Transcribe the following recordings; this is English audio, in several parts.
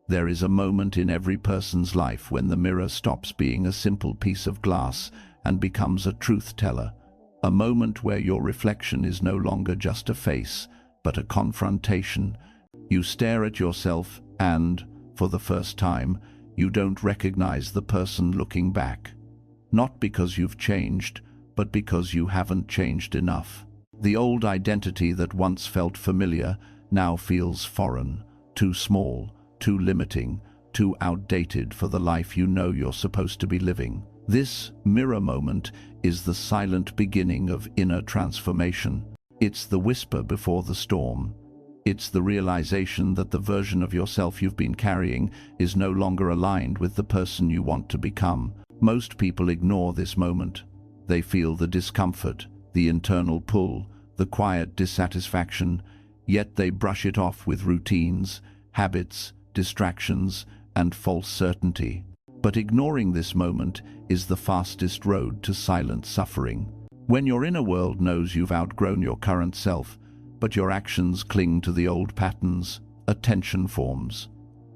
There is a moment in every person's life when the mirror stops being a simple piece of glass and becomes a truth teller. A moment where your reflection is no longer just a face, but a confrontation. You stare at yourself and, for the first time, you don't recognize the person looking back. Not because you've changed, but because you haven't changed enough. The old identity that once felt familiar now feels foreign, too small, too limiting, too outdated for the life you know you're supposed to be living. This mirror moment is the silent beginning of inner transformation. It's the whisper before the storm. It's the realization that the version of yourself you've been carrying is no longer aligned with the person you want to become. Most people ignore this moment. They feel the discomfort, the internal pull, the quiet dissatisfaction, yet they brush it off with routines, habits, distractions, and false certainty. But ignoring this moment is the fastest road to silent suffering. When your inner world knows you've outgrown your current self, but your actions cling to the old patterns, a tension forms.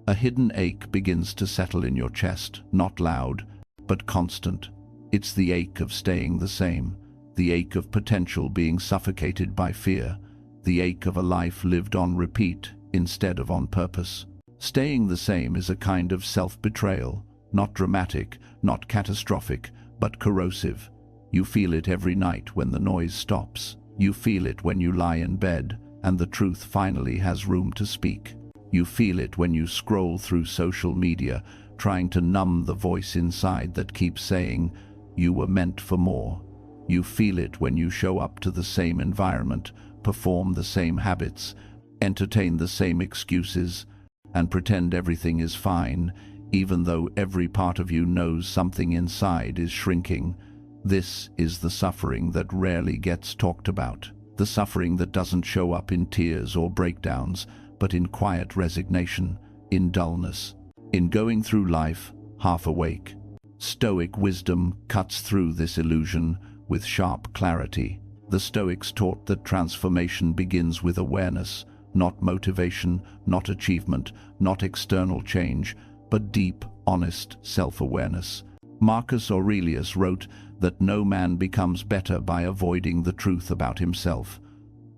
A hidden ache begins to settle in your chest, not loud, but constant. It's the ache of staying the same, the ache of potential being suffocated by fear, the ache of a life lived on repeat instead of on purpose. Staying the same is a kind of self-betrayal, not dramatic, not catastrophic, but corrosive. You feel it every night when the noise stops. You feel it when you lie in bed and the truth finally has room to speak. You feel it when you scroll through social media, trying to numb the voice inside that keeps saying, "You were meant for more." You feel it when you show up to the same environment, perform the same habits, entertain the same excuses, and pretend everything is fine, even though every part of you knows something inside is shrinking. This is the suffering that rarely gets talked about. The suffering that doesn't show up in tears or breakdowns, but in quiet resignation, in dullness, in going through life half awake. Stoic wisdom cuts through this illusion with sharp clarity. The Stoics taught that transformation begins with awareness, not motivation, not achievement, not external change, but deep, honest self-awareness. Marcus Aurelius wrote that no man becomes better by avoiding the truth about himself.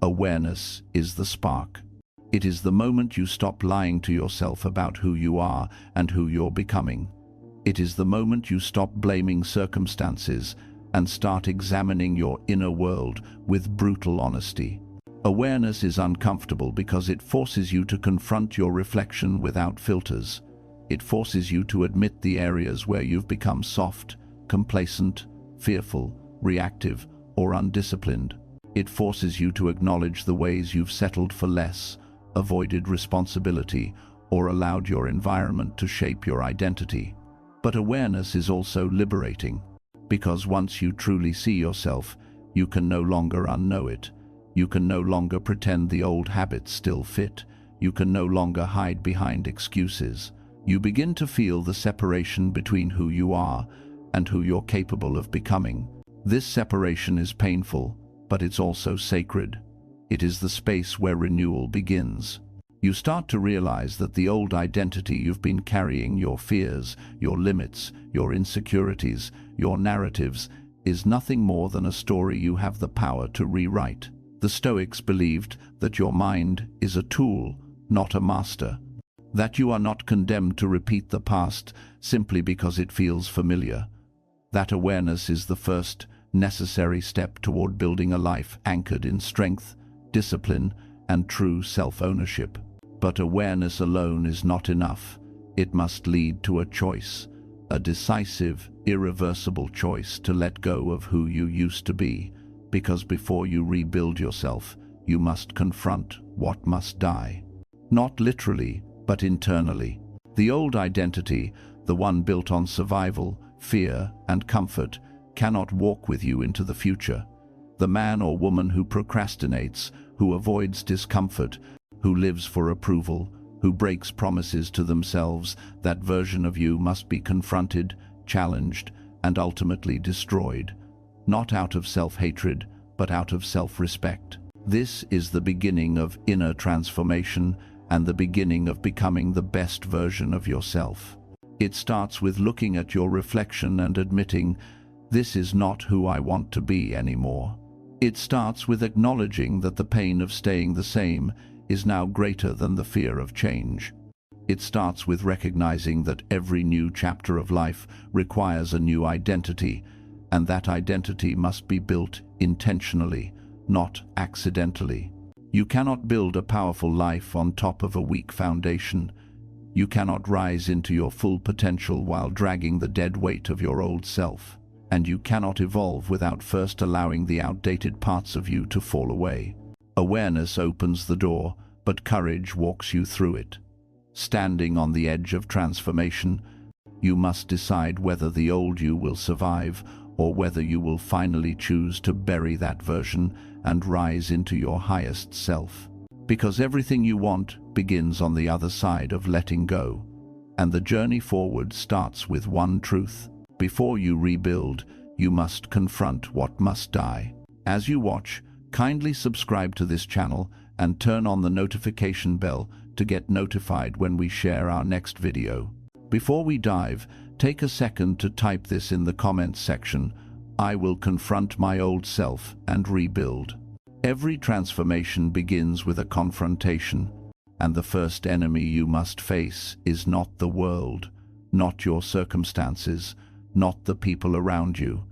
Awareness is the spark. It is the moment you stop lying to yourself about who you are and who you're becoming. It is the moment you stop blaming circumstances and start examining your inner world with brutal honesty. Awareness is uncomfortable because it forces you to confront your reflection without filters. It forces you to admit the areas where you've become soft, complacent, fearful, reactive, or undisciplined. It forces you to acknowledge the ways you've settled for less, avoided responsibility, or allowed your environment to shape your identity. But awareness is also liberating, because once you truly see yourself, you can no longer unknow it. You can no longer pretend the old habits still fit. You can no longer hide behind excuses. You begin to feel the separation between who you are and who you're capable of becoming. This separation is painful, but it's also sacred. It is the space where renewal begins. You start to realize that the old identity you've been carrying, your fears, your limits, your insecurities, your narratives, is nothing more than a story you have the power to rewrite. The Stoics believed that your mind is a tool, not a master. That you are not condemned to repeat the past simply because it feels familiar. That awareness is the first necessary step toward building a life anchored in strength, discipline, and true self-ownership. But awareness alone is not enough. It must lead to a choice, a decisive, irreversible choice to let go of who you used to be, because before you rebuild yourself, you must confront what must die. Not literally, but internally. The old identity, the one built on survival, fear, and comfort, cannot walk with you into the future. The man or woman who procrastinates, who avoids discomfort, who lives for approval, who breaks promises to themselves, that version of you must be confronted, challenged, and ultimately destroyed. Not out of self-hatred, but out of self-respect. This is the beginning of inner transformation, and the beginning of becoming the best version of yourself. It starts with looking at your reflection and admitting, "This is not who I want to be anymore." It starts with acknowledging that the pain of staying the same is now greater than the fear of change. It starts with recognizing that every new chapter of life requires a new identity, and that identity must be built intentionally, not accidentally. You cannot build a powerful life on top of a weak foundation. You cannot rise into your full potential while dragging the dead weight of your old self. And you cannot evolve without first allowing the outdated parts of you to fall away. Awareness opens the door, but courage walks you through it. Standing on the edge of transformation, you must decide whether the old you will survive or whether you will finally choose to bury that version and rise into your highest self. Because everything you want begins on the other side of letting go, and the journey forward starts with one truth. Before you rebuild, you must confront what must die. As you watch, kindly subscribe to this channel and turn on the notification bell to get notified when we share our next video. Before we dive, take a second to type this in the comments section: "I will confront my old self and rebuild." Every transformation begins with a confrontation, and the first enemy you must face is not the world, not your circumstances, not the people around you.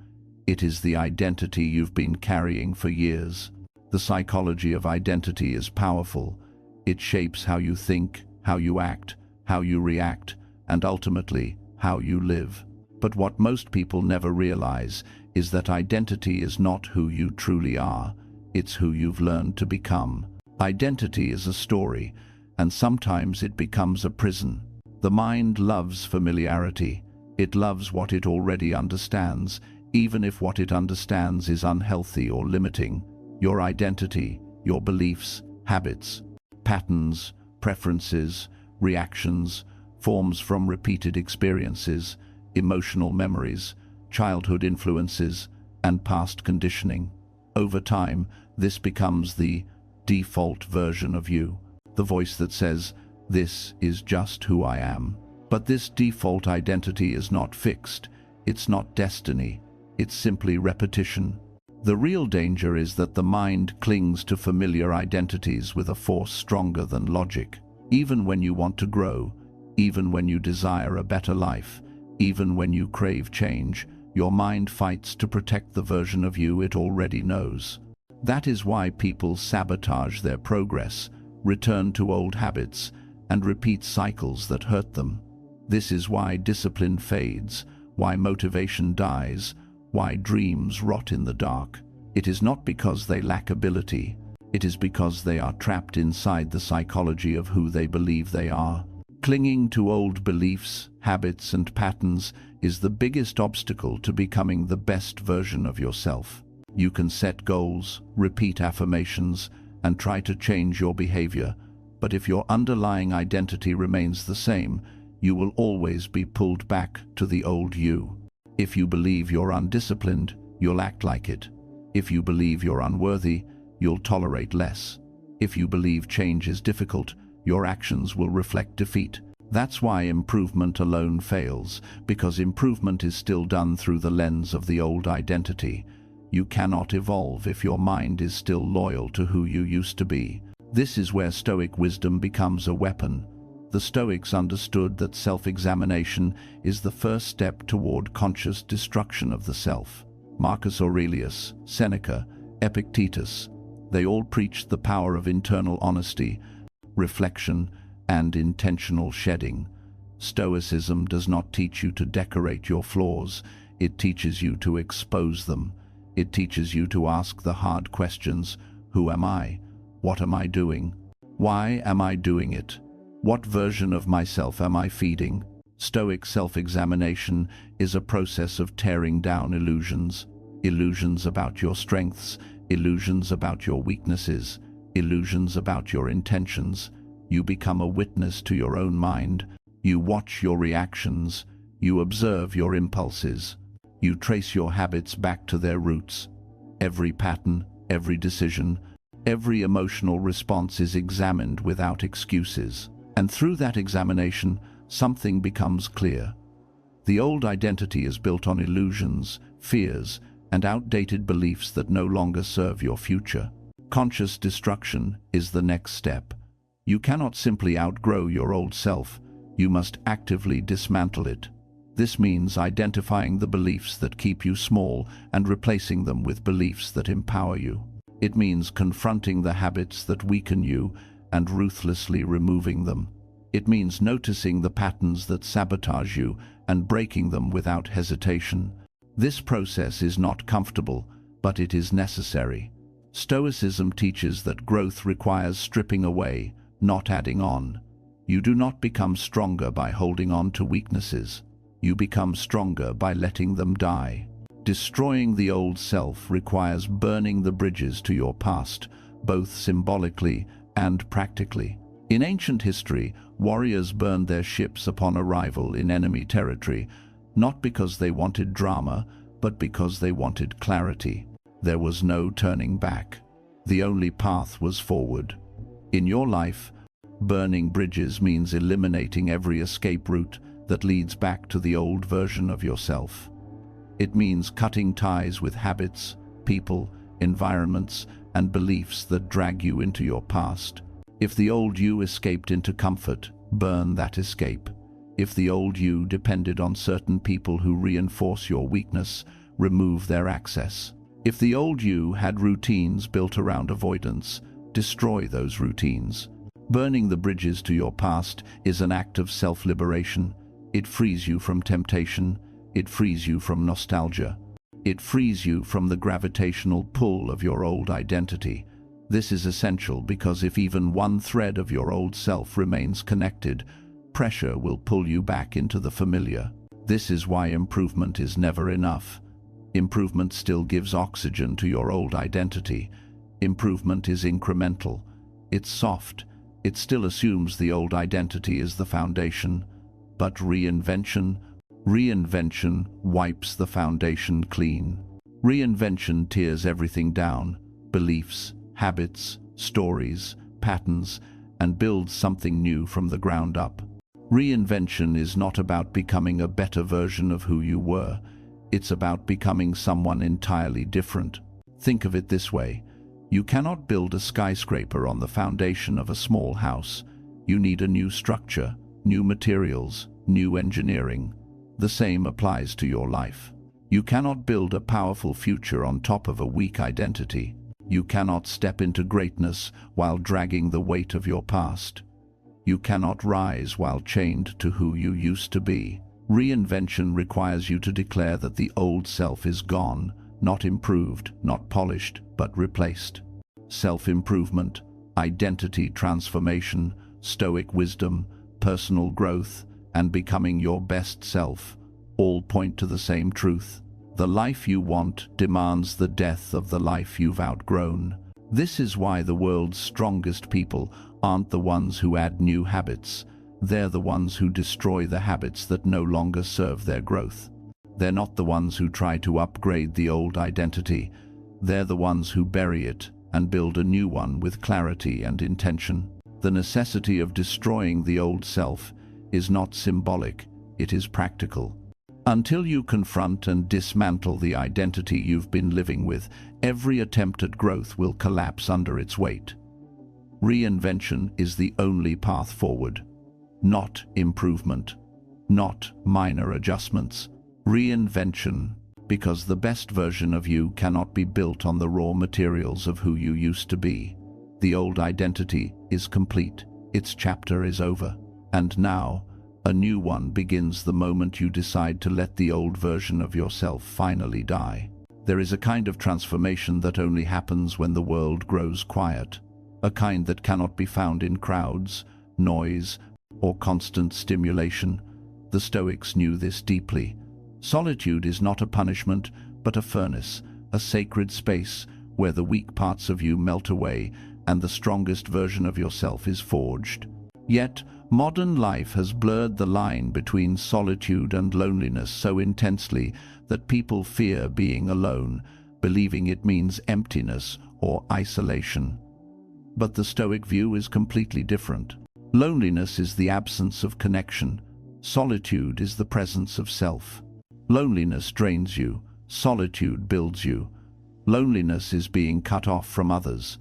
It is the identity you've been carrying for years. The psychology of identity is powerful. It shapes how you think, how you act, how you react, and ultimately, how you live. But what most people never realize is that identity is not who you truly are. It's who you've learned to become. Identity is a story, and sometimes it becomes a prison. The mind loves familiarity. It loves what it already understands, even if what it understands is unhealthy or limiting. Your identity, your beliefs, habits, patterns, preferences, reactions, forms from repeated experiences, emotional memories, childhood influences, and past conditioning. Over time, this becomes the default version of you, the voice that says, "This is just who I am." But this default identity is not fixed. It's not destiny. It's simply repetition. The real danger is that the mind clings to familiar identities with a force stronger than logic. Even when you want to grow, even when you desire a better life, even when you crave change, your mind fights to protect the version of you it already knows. That is why people sabotage their progress, return to old habits, and repeat cycles that hurt them. This is why discipline fades, why motivation dies, why dreams rot in the dark. It is not because they lack ability. It is because they are trapped inside the psychology of who they believe they are. Clinging to old beliefs, habits, and patterns is the biggest obstacle to becoming the best version of yourself. You can set goals, repeat affirmations, and try to change your behavior, but if your underlying identity remains the same, you will always be pulled back to the old you. If you believe you're undisciplined, you'll act like it. If you believe you're unworthy, you'll tolerate less. If you believe change is difficult, your actions will reflect defeat. That's why improvement alone fails, because improvement is still done through the lens of the old identity. You cannot evolve if your mind is still loyal to who you used to be. This is where Stoic wisdom becomes a weapon. The Stoics understood that self-examination is the first step toward conscious destruction of the self. Marcus Aurelius, Seneca, Epictetus, they all preached the power of internal honesty, reflection, and intentional shedding. Stoicism does not teach you to decorate your flaws. It teaches you to expose them. It teaches you to ask the hard questions. Who am I? What am I doing? Why am I doing it? What version of myself am I feeding? Stoic self-examination is a process of tearing down illusions. Illusions about your strengths, illusions about your weaknesses, illusions about your intentions. You become a witness to your own mind. You watch your reactions. You observe your impulses. You trace your habits back to their roots. Every pattern, every decision, Every emotional response is examined without excuses. And through that examination, something becomes clear. The old identity is built on illusions, fears, and outdated beliefs that no longer serve your future. Conscious destruction is the next step. You cannot simply outgrow your old self. You must actively dismantle it. This means identifying the beliefs that keep you small and replacing them with beliefs that empower you. It means confronting the habits that weaken you and ruthlessly removing them. It means noticing the patterns that sabotage you and breaking them without hesitation. This process is not comfortable, but it is necessary. Stoicism teaches that growth requires stripping away, not adding on. You do not become stronger by holding on to weaknesses. You become stronger by letting them die. Destroying the old self requires burning the bridges to your past, both symbolically and practically. In ancient history, warriors burned their ships upon arrival in enemy territory, not because they wanted drama, but because they wanted clarity. There was no turning back. The only path was forward. In your life, burning bridges means eliminating every escape route that leads back to the old version of yourself. It means cutting ties with habits, people, environments, and beliefs that drag you into your past. If the old you escaped into comfort, burn that escape. If the old you depended on certain people who reinforce your weakness, remove their access. If the old you had routines built around avoidance, destroy those routines. Burning the bridges to your past is an act of self-liberation. It frees you from temptation. It frees you from nostalgia. It frees you from the gravitational pull of your old identity. This is essential because if even one thread of your old self remains connected, pressure will pull you back into the familiar. This is why improvement is never enough. Improvement still gives oxygen to your old identity. Improvement is incremental. It's soft. It still assumes the old identity is the foundation. But reinvention wipes the foundation clean. Reinvention tears everything down, beliefs, habits, stories, patterns, and builds something new from the ground up. Reinvention is not about becoming a better version of who you were. It's about becoming someone entirely different. Think of it this way. You cannot build a skyscraper on the foundation of a small house. You need a new structure, new materials, new engineering. The same applies to your life. You cannot build a powerful future on top of a weak identity. You cannot step into greatness while dragging the weight of your past. You cannot rise while chained to who you used to be. Reinvention requires you to declare that the old self is gone, not improved, not polished, but replaced. Self-improvement, identity transformation, Stoic wisdom, personal growth, and becoming your best self all point to the same truth. The life you want demands the death of the life you've outgrown. This is why the world's strongest people aren't the ones who add new habits. They're the ones who destroy the habits that no longer serve their growth. They're not the ones who try to upgrade the old identity. They're the ones who bury it and build a new one with clarity and intention. The necessity of destroying the old self is not symbolic, it is practical. Until you confront and dismantle the identity you've been living with, every attempt at growth will collapse under its weight. Reinvention is the only path forward. Not improvement, not minor adjustments. Reinvention, because the best version of you cannot be built on the raw materials of who you used to be. The old identity is complete, its chapter is over, and now, a new one begins the moment you decide to let the old version of yourself finally die. There is a kind of transformation that only happens when the world grows quiet, a kind that cannot be found in crowds, noise, or constant stimulation. The Stoics knew this deeply. Solitude is not a punishment, but a furnace, a sacred space where the weak parts of you melt away and the strongest version of yourself is forged. Yet, modern life has blurred the line between solitude and loneliness so intensely that people fear being alone, believing it means emptiness or isolation. But the Stoic view is completely different. Loneliness is the absence of connection. Solitude is the presence of self. Loneliness drains you. Solitude builds you. Loneliness is being cut off from others.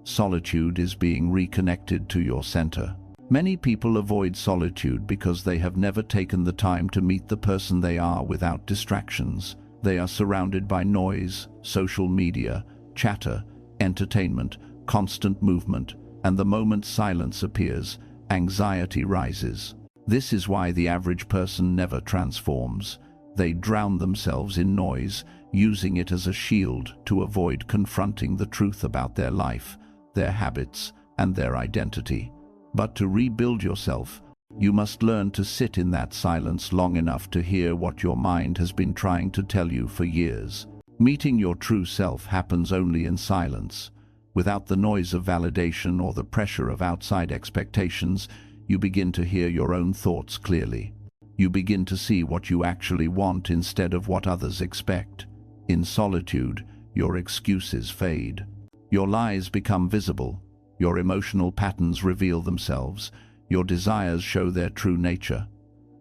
Solitude is being reconnected to your center. Many people avoid solitude because they have never taken the time to meet the person they are without distractions. They are surrounded by noise, social media, chatter, entertainment, constant movement, and the moment silence appears, anxiety rises. This is why the average person never transforms. They drown themselves in noise, using it as a shield to avoid confronting the truth about their life, their habits, and their identity. But to rebuild yourself, you must learn to sit in that silence long enough to hear what your mind has been trying to tell you for years. Meeting your true self happens only in silence. Without the noise of validation or the pressure of outside expectations, you begin to hear your own thoughts clearly. You begin to see what you actually want instead of what others expect. In solitude, your excuses fade. Your lies become visible. Your emotional patterns reveal themselves. Your desires show their true nature.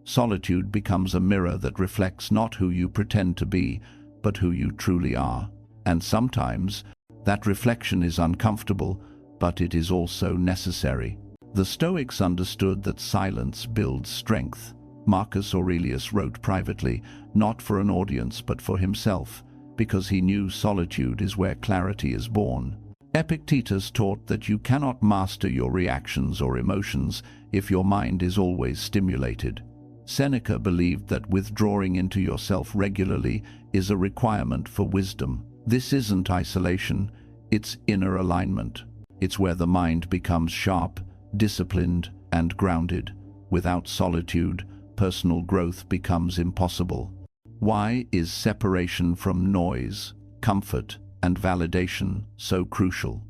Solitude becomes a mirror that reflects not who you pretend to be, but who you truly are. And sometimes, that reflection is uncomfortable, but it is also necessary. The Stoics understood that silence builds strength. Marcus Aurelius wrote privately, not for an audience but for himself, because he knew solitude is where clarity is born. Epictetus taught that you cannot master your reactions or emotions if your mind is always stimulated. Seneca believed that withdrawing into yourself regularly is a requirement for wisdom. This isn't isolation, it's inner alignment. It's where the mind becomes sharp, disciplined, and grounded. Without solitude, personal growth becomes impossible. Why is separation from noise, comfort, and validation so crucial?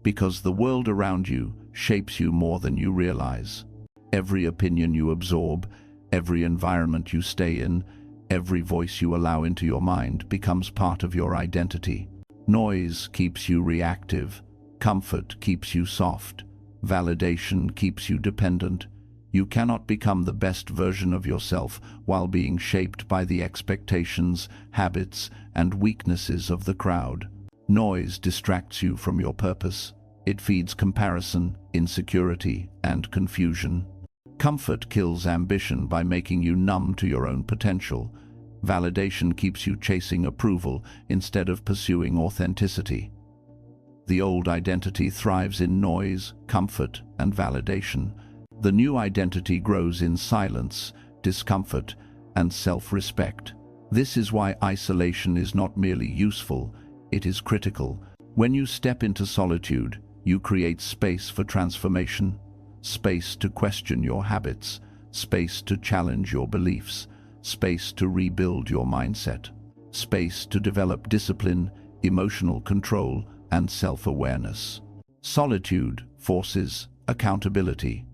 Because the world around you shapes you more than you realize. Every opinion you absorb, every environment you stay in, every voice you allow into your mind becomes part of your identity. Noise keeps you reactive. Comfort keeps you soft. Validation keeps you dependent. You cannot become the best version of yourself while being shaped by the expectations, habits, and weaknesses of the crowd. Noise distracts you from your purpose. It feeds comparison, insecurity, and confusion. Comfort kills ambition by making you numb to your own potential. Validation keeps you chasing approval instead of pursuing authenticity. The old identity thrives in noise, comfort, and validation. The new identity grows in silence, discomfort, and self-respect. This is why isolation is not merely useful, it is critical. When you step into solitude, you create space for transformation, space to question your habits, space to challenge your beliefs, space to rebuild your mindset, space to develop discipline, emotional control, and self-awareness. Solitude forces accountability.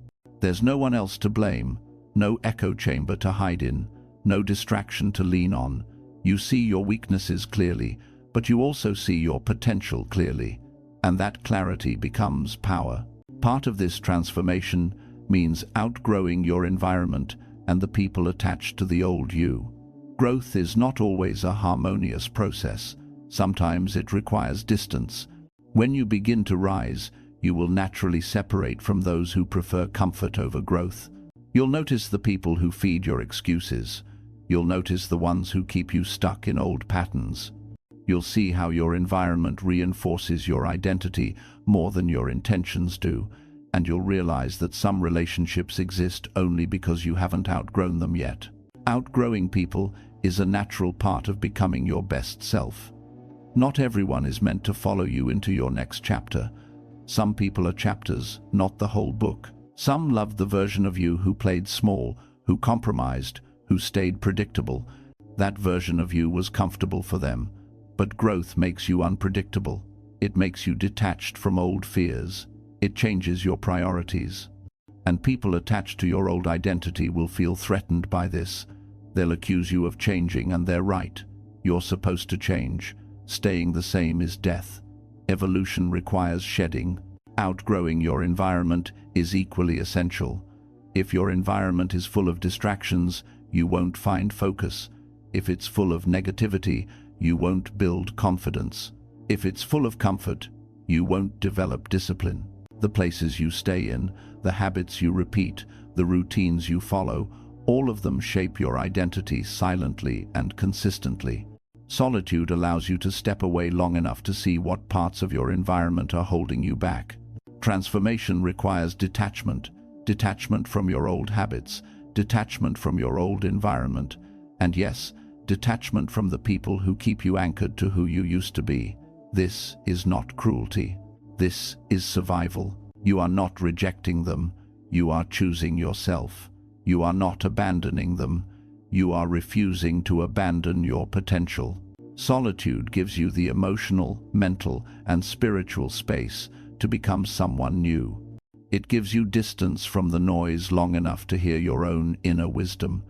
There's no one else to blame, no echo chamber to hide in, no distraction to lean on. You see your weaknesses clearly, but you also see your potential clearly, and that clarity becomes power. Part of this transformation means outgrowing your environment and the people attached to the old you. Growth is not always a harmonious process. Sometimes it requires distance. When you begin to rise, you will naturally separate from those who prefer comfort over growth. You'll notice the people who feed your excuses. You'll notice the ones who keep you stuck in old patterns. You'll see how your environment reinforces your identity more than your intentions do, and you'll realize that some relationships exist only because you haven't outgrown them yet. Outgrowing people is a natural part of becoming your best self. Not everyone is meant to follow you into your next chapter. Some people are chapters, not the whole book. Some loved the version of you who played small, who compromised, who stayed predictable. That version of you was comfortable for them. But growth makes you unpredictable. It makes you detached from old fears. It changes your priorities. And people attached to your old identity will feel threatened by this. They'll accuse you of changing, and they're right. You're supposed to change. Staying the same is death. Evolution requires shedding. Outgrowing your environment is equally essential. If your environment is full of distractions, you won't find focus. If it's full of negativity, you won't build confidence. If it's full of comfort, you won't develop discipline. The places you stay in, the habits you repeat, the routines you follow, all of them shape your identity silently and consistently. Solitude allows you to step away long enough to see what parts of your environment are holding you back. Transformation requires detachment, detachment from your old habits, detachment from your old environment, and yes, detachment from the people who keep you anchored to who you used to be. This is not cruelty. This is survival. You are not rejecting them. You are choosing yourself. You are not abandoning them. You are refusing to abandon your potential. Solitude gives you the emotional, mental, and spiritual space to become someone new. It gives you distance from the noise long enough to hear your own inner wisdom.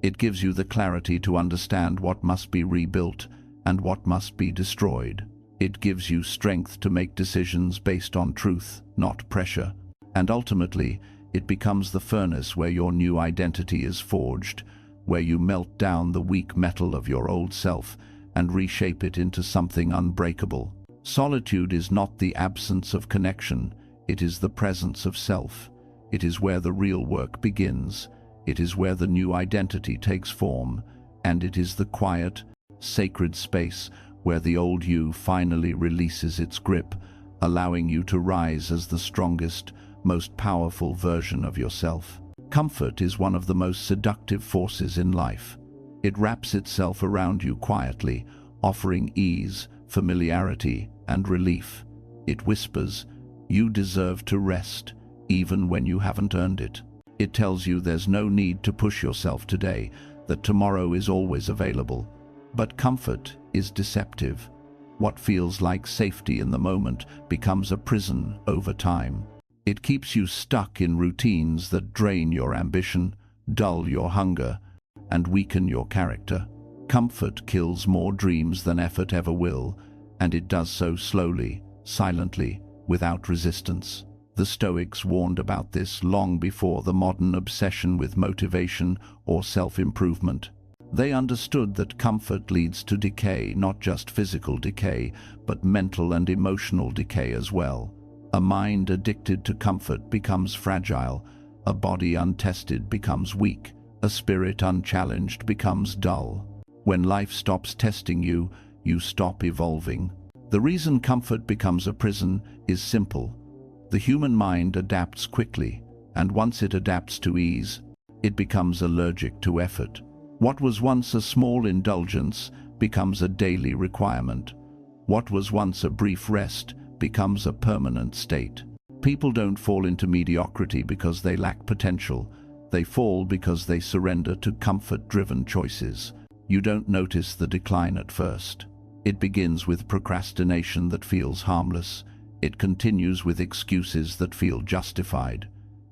It gives you the clarity to understand what must be rebuilt and what must be destroyed. It gives you strength to make decisions based on truth, not pressure. And ultimately, it becomes the furnace where your new identity is forged, where you melt down the weak metal of your old self and reshape it into something unbreakable. Solitude is not the absence of connection, it is the presence of self. It is where the real work begins. It is where the new identity takes form, and it is the quiet, sacred space where the old you finally releases its grip, allowing you to rise as the strongest, most powerful version of yourself. Comfort is one of the most seductive forces in life. It wraps itself around you quietly, offering ease, familiarity, and relief. It whispers, "You deserve to rest, even when you haven't earned it." It tells you there's no need to push yourself today, that tomorrow is always available. But comfort is deceptive. What feels like safety in the moment becomes a prison over time. It keeps you stuck in routines that drain your ambition, dull your hunger, and weaken your character. Comfort kills more dreams than effort ever will, and it does so slowly, silently, without resistance. The Stoics warned about this long before the modern obsession with motivation or self-improvement. They understood that comfort leads to decay, not just physical decay, but mental and emotional decay as well. A mind addicted to comfort becomes fragile, a body untested becomes weak, a spirit unchallenged becomes dull. When life stops testing you, you stop evolving. The reason comfort becomes a prison is simple. The human mind adapts quickly, and once it adapts to ease, it becomes allergic to effort. What was once a small indulgence becomes a daily requirement. What was once a brief rest becomes a permanent state. People don't fall into mediocrity because they lack potential. They fall because they surrender to comfort-driven choices. You don't notice the decline at first. It begins with procrastination that feels harmless. It continues with excuses that feel justified.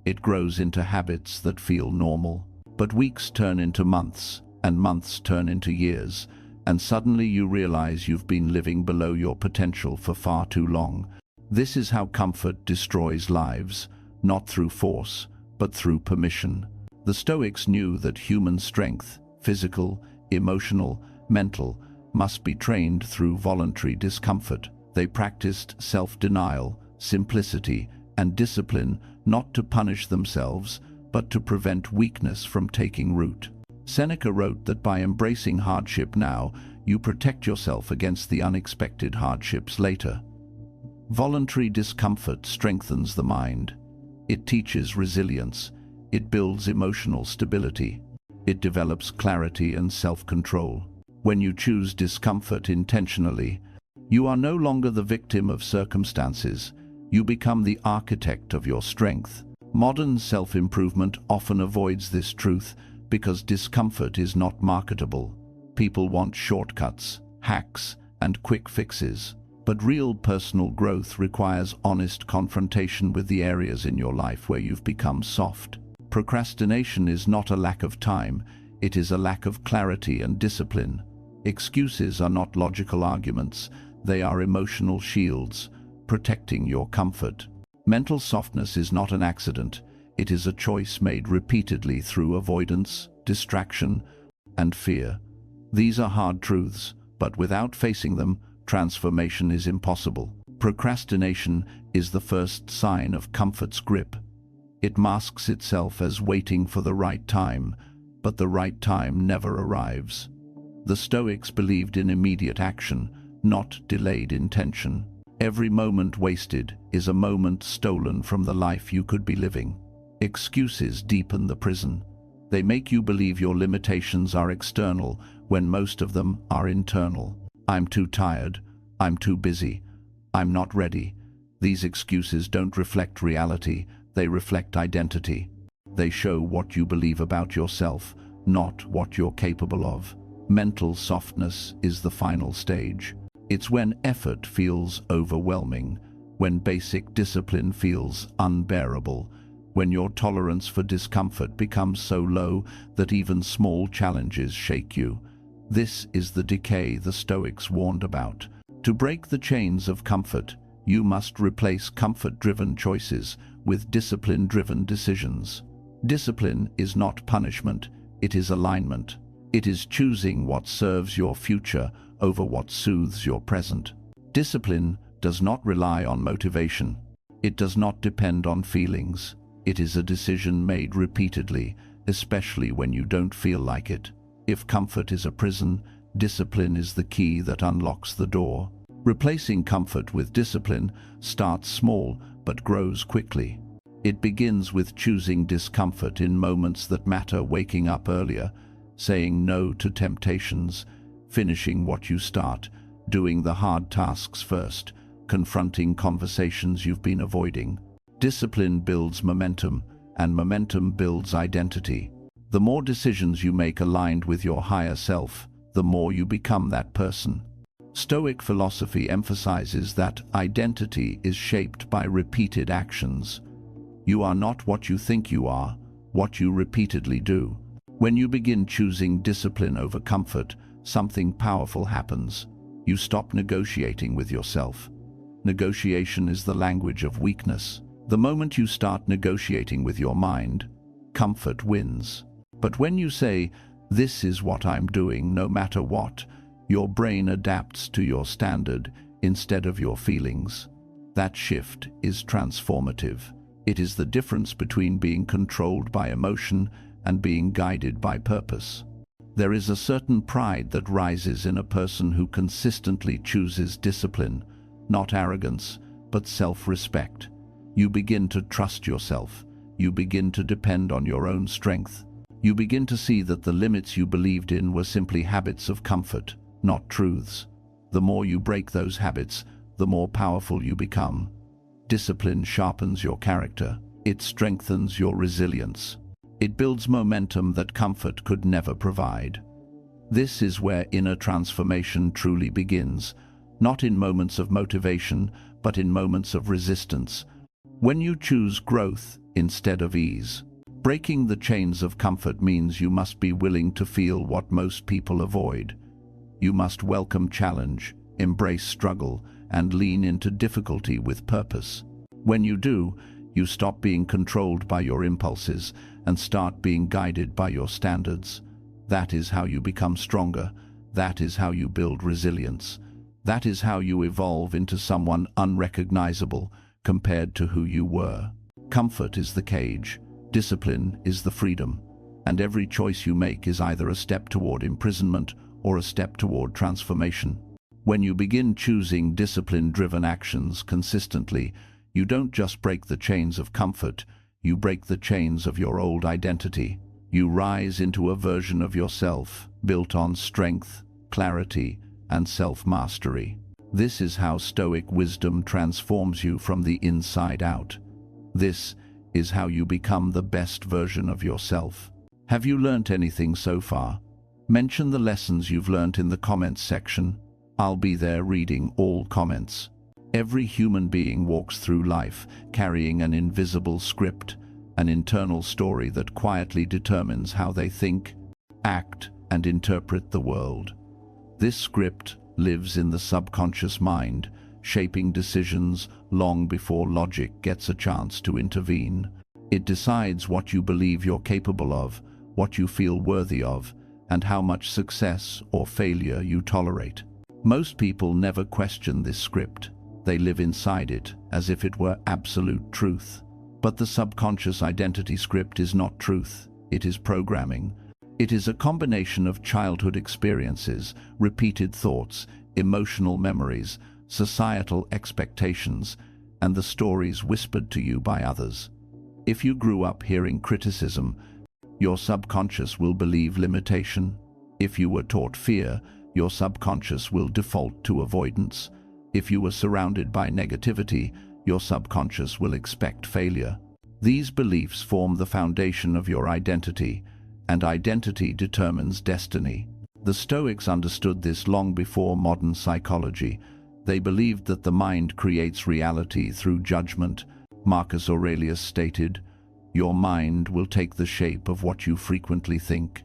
It grows into habits that feel normal. But weeks turn into months, and months turn into years, and suddenly you realize you've been living below your potential for far too long. This is how comfort destroys lives, not through force, but through permission. The Stoics knew that human strength, physical, emotional, mental, must be trained through voluntary discomfort. They practiced self-denial, simplicity, and discipline not to punish themselves, but to prevent weakness from taking root. Seneca wrote that by embracing hardship now, you protect yourself against the unexpected hardships later. Voluntary discomfort strengthens the mind. It teaches resilience. It builds emotional stability. It develops clarity and self-control. When you choose discomfort intentionally, you are no longer the victim of circumstances. You become the architect of your strength. Modern self-improvement often avoids this truth because discomfort is not marketable. People want shortcuts, hacks, and quick fixes. But real personal growth requires honest confrontation with the areas in your life where you've become soft. Procrastination is not a lack of time, it is a lack of clarity and discipline. Excuses are not logical arguments, they are emotional shields, protecting your comfort. Mental softness is not an accident. It is a choice made repeatedly through avoidance, distraction, and fear. These are hard truths, but without facing them, transformation is impossible. Procrastination is the first sign of comfort's grip. It masks itself as waiting for the right time, but the right time never arrives. The Stoics believed in immediate action, not delayed intention. Every moment wasted is a moment stolen from the life you could be living. Excuses deepen the prison. They make you believe your limitations are external when most of them are internal. I'm too tired. I'm too busy. I'm not ready. These excuses don't reflect reality. They reflect identity. They show what you believe about yourself, not what you're capable of. Mental softness is the final stage. It's when effort feels overwhelming, when basic discipline feels unbearable, when your tolerance for discomfort becomes so low that even small challenges shake you. This is the decay the Stoics warned about. To break the chains of comfort, you must replace comfort-driven choices with discipline-driven decisions. Discipline is not punishment, it is alignment. It is choosing what serves your future over what soothes your present. Discipline does not rely on motivation. It does not depend on feelings. It is a decision made repeatedly, especially when you don't feel like it. If comfort is a prison, discipline is the key that unlocks the door. Replacing comfort with discipline starts small but grows quickly. It begins with choosing discomfort in moments that matter, waking up earlier, saying no to temptations, finishing what you start, doing the hard tasks first, confronting conversations you've been avoiding. Discipline builds momentum, and momentum builds identity. The more decisions you make aligned with your higher self, the more you become that person. Stoic philosophy emphasizes that identity is shaped by repeated actions. You are not what you think you are, what you repeatedly do. When you begin choosing discipline over comfort, something powerful happens. You stop negotiating with yourself. Negotiation is the language of weakness. The moment you start negotiating with your mind, comfort wins. But when you say, "This is what I'm doing no matter what," your brain adapts to your standard instead of your feelings. That shift is transformative. It is the difference between being controlled by emotion and being guided by purpose. There is a certain pride that rises in a person who consistently chooses discipline, not arrogance, but self-respect. You begin to trust yourself. You begin to depend on your own strength. You begin to see that the limits you believed in were simply habits of comfort, not truths. The more you break those habits, the more powerful you become. Discipline sharpens your character. It strengthens your resilience. It builds momentum that comfort could never provide. This is where inner transformation truly begins, not in moments of motivation, but in moments of resistance. When you choose growth instead of ease. Breaking the chains of comfort means you must be willing to feel what most people avoid. You must welcome challenge, embrace struggle, and lean into difficulty with purpose. When you do, you stop being controlled by your impulses and start being guided by your standards. That is how you become stronger. That is how you build resilience. That is how you evolve into someone unrecognizable compared to who you were. Comfort is the cage. Discipline is the freedom. And every choice you make is either a step toward imprisonment or a step toward transformation. When you begin choosing discipline-driven actions consistently, you don't just break the chains of comfort, you break the chains of your old identity. You rise into a version of yourself built on strength, clarity, and self-mastery. This is how Stoic wisdom transforms you from the inside out. This is how you become the best version of yourself. Have you learnt anything so far? Mention the lessons you've learnt in the comments section. I'll be there reading all comments. Every human being walks through life carrying an invisible script, an internal story that quietly determines how they think, act, and interpret the world. This script lives in the subconscious mind, shaping decisions long before logic gets a chance to intervene. It decides what you believe you're capable of, what you feel worthy of, and how much success or failure you tolerate. Most people never question this script. They live inside it as if it were absolute truth. But the subconscious identity script is not truth, it is programming. It is a combination of childhood experiences, repeated thoughts, emotional memories, societal expectations, and the stories whispered to you by others. If you grew up hearing criticism, your subconscious will believe limitation. If you were taught fear, your subconscious will default to avoidance. If you were surrounded by negativity, your subconscious will expect failure. These beliefs form the foundation of your identity, and identity determines destiny. The Stoics understood this long before modern psychology. They believed that the mind creates reality through judgment. Marcus Aurelius stated, "Your mind will take the shape of what you frequently think."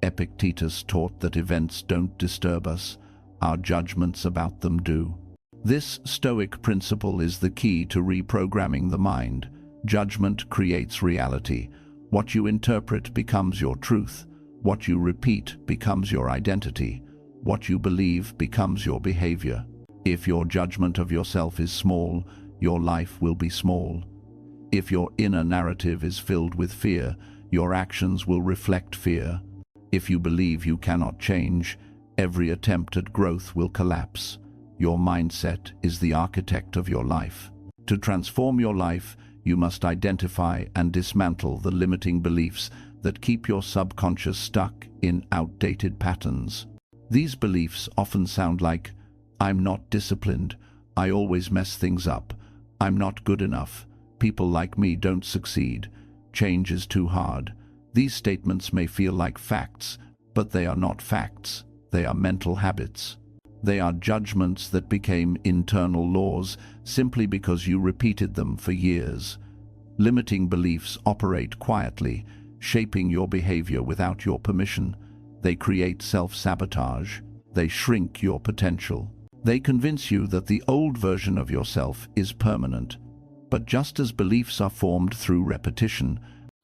Epictetus taught that events don't disturb us, our judgments about them do. This Stoic principle is the key to reprogramming the mind. Judgment creates reality. What you interpret becomes your truth. What you repeat becomes your identity. What you believe becomes your behavior. If your judgment of yourself is small, your life will be small. If your inner narrative is filled with fear, your actions will reflect fear. If you believe you cannot change, every attempt at growth will collapse. Your mindset is the architect of your life. To transform your life, you must identify and dismantle the limiting beliefs that keep your subconscious stuck in outdated patterns. These beliefs often sound like, "I'm not disciplined, I always mess things up, I'm not good enough, people like me don't succeed, change is too hard." These statements may feel like facts, but they are not facts. They are mental habits. They are judgments that became internal laws simply because you repeated them for years. Limiting beliefs operate quietly, shaping your behavior without your permission. They create self-sabotage. They shrink your potential. They convince you that the old version of yourself is permanent. But just as beliefs are formed through repetition,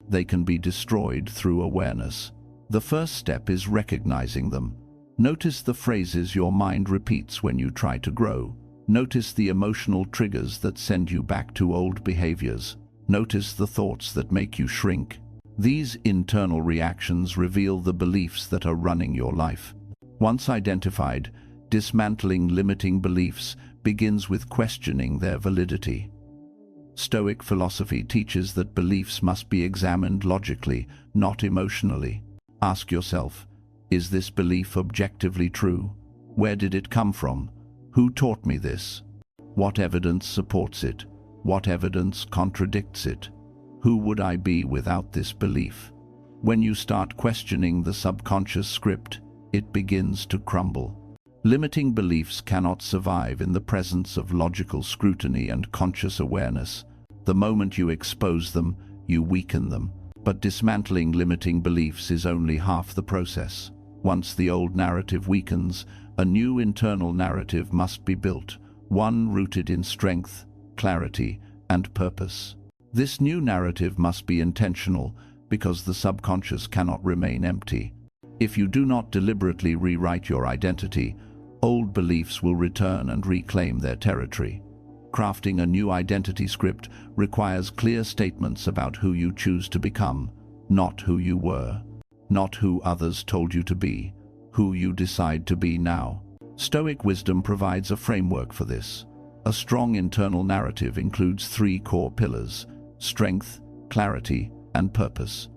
they can be destroyed through awareness. The first step is recognizing them. Notice the phrases your mind repeats when you try to grow. Notice the emotional triggers that send you back to old behaviors. Notice the thoughts that make you shrink. These internal reactions reveal the beliefs that are running your life. Once identified, dismantling limiting beliefs begins with questioning their validity. Stoic philosophy teaches that beliefs must be examined logically, not emotionally. Ask yourself, is this belief objectively true? Where did it come from? Who taught me this? What evidence supports it? What evidence contradicts it? Who would I be without this belief? When you start questioning the subconscious script, it begins to crumble. Limiting beliefs cannot survive in the presence of logical scrutiny and conscious awareness. The moment you expose them, you weaken them. But dismantling limiting beliefs is only half the process. Once the old narrative weakens, a new internal narrative must be built, one rooted in strength, clarity, and purpose. This new narrative must be intentional because the subconscious cannot remain empty. If you do not deliberately rewrite your identity, old beliefs will return and reclaim their territory. Crafting a new identity script requires clear statements about who you choose to become, not who you were, not who others told you to be, who you decide to be now. Stoic wisdom provides a framework for this. A strong internal narrative includes three core pillars: strength, clarity, and purpose.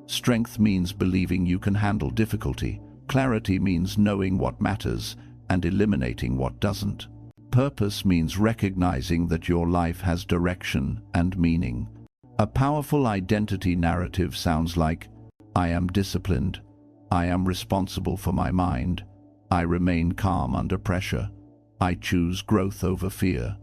Strength means believing you can handle difficulty. Clarity means knowing what matters and eliminating what doesn't. Purpose means recognizing that your life has direction and meaning. A powerful identity narrative sounds like, I am disciplined, I am responsible for my mind, I remain calm under pressure, I choose growth over fear,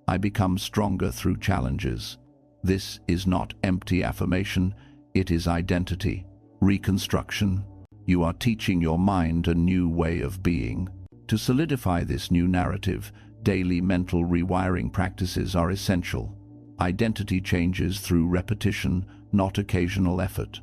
I become stronger through challenges. This is not empty affirmation, it is identity, reconstruction. You are teaching your mind a new way of being. To solidify this new narrative, daily mental rewiring practices are essential. Identity changes through repetition, not occasional effort.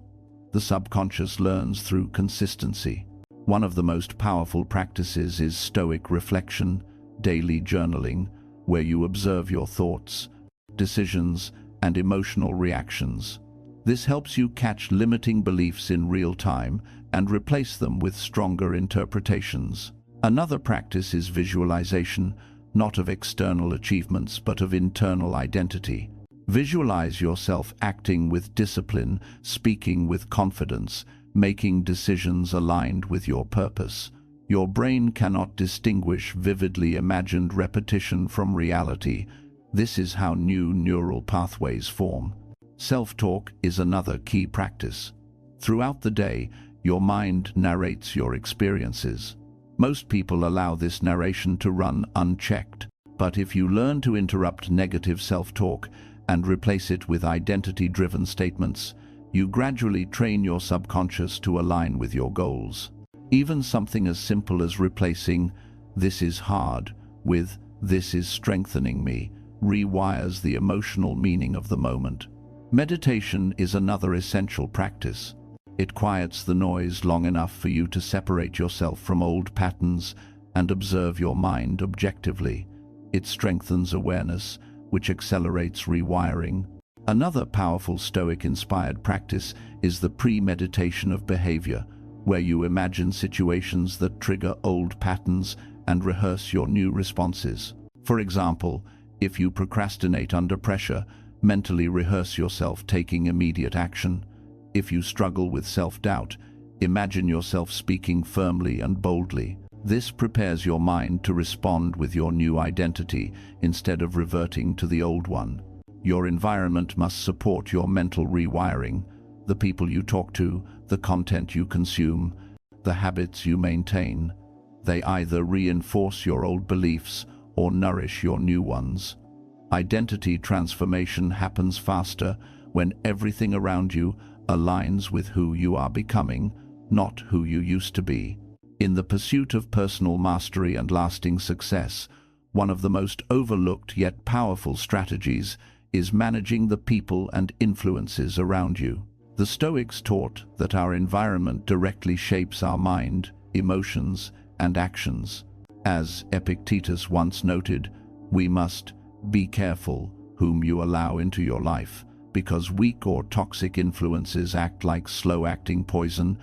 The subconscious learns through consistency. One of the most powerful practices is Stoic reflection, daily journaling, where you observe your thoughts, decisions, and emotional reactions. This helps you catch limiting beliefs in real time and replace them with stronger interpretations. Another practice is visualization, not of external achievements but of internal identity. Visualize yourself acting with discipline, speaking with confidence, making decisions aligned with your purpose. Your brain cannot distinguish vividly imagined repetition from reality. This is how new neural pathways form. Self-talk is another key practice. Throughout the day, your mind narrates your experiences. Most people allow this narration to run unchecked, but if you learn to interrupt negative self-talk and replace it with identity-driven statements, you gradually train your subconscious to align with your goals. Even something as simple as replacing "this is hard" with "this is strengthening me" rewires the emotional meaning of the moment. Meditation is another essential practice. It quiets the noise long enough for you to separate yourself from old patterns and observe your mind objectively. It strengthens awareness, which accelerates rewiring. Another powerful Stoic-inspired practice is the premeditation of behavior, where you imagine situations that trigger old patterns and rehearse your new responses. For example, if you procrastinate under pressure, mentally rehearse yourself taking immediate action. If you struggle with self-doubt, imagine yourself speaking firmly and boldly. This prepares your mind to respond with your new identity instead of reverting to the old one. Your environment must support your mental rewiring. The people you talk to, the content you consume, the habits you maintain. They either reinforce your old beliefs or nourish your new ones. Identity transformation happens faster when everything around you aligns with who you are becoming, not who you used to be. In the pursuit of personal mastery and lasting success, one of the most overlooked yet powerful strategies is managing the people and influences around you. The Stoics taught that our environment directly shapes our mind, emotions, and actions. As Epictetus once noted, we must be careful whom you allow into your life, because weak or toxic influences act like slow-acting poison,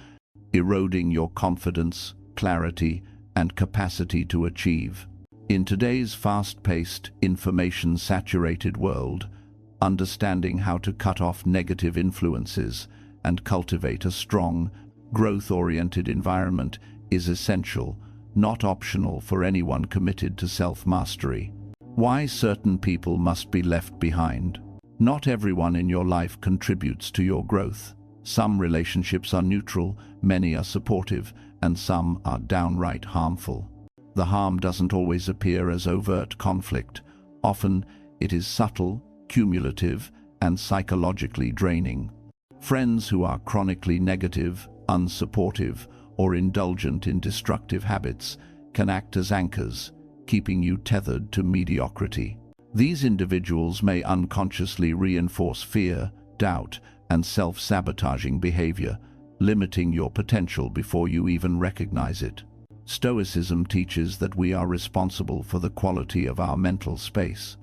eroding your confidence, clarity, and capacity to achieve. In today's fast-paced, information-saturated world, understanding how to cut off negative influences and cultivate a strong, growth-oriented environment is essential, not optional for anyone committed to self-mastery. Why certain people must be left behind? Not everyone in your life contributes to your growth. Some relationships are neutral, many are supportive, and some are downright harmful. The harm doesn't always appear as overt conflict. Often it is subtle, cumulative, and psychologically draining. Friends who are chronically negative, unsupportive, or indulgent in destructive habits can act as anchors, keeping you tethered to mediocrity. These individuals may unconsciously reinforce fear, doubt, and self-sabotaging behavior, limiting your potential before you even recognize it. Stoicism teaches that we are responsible for the quality of our mental space.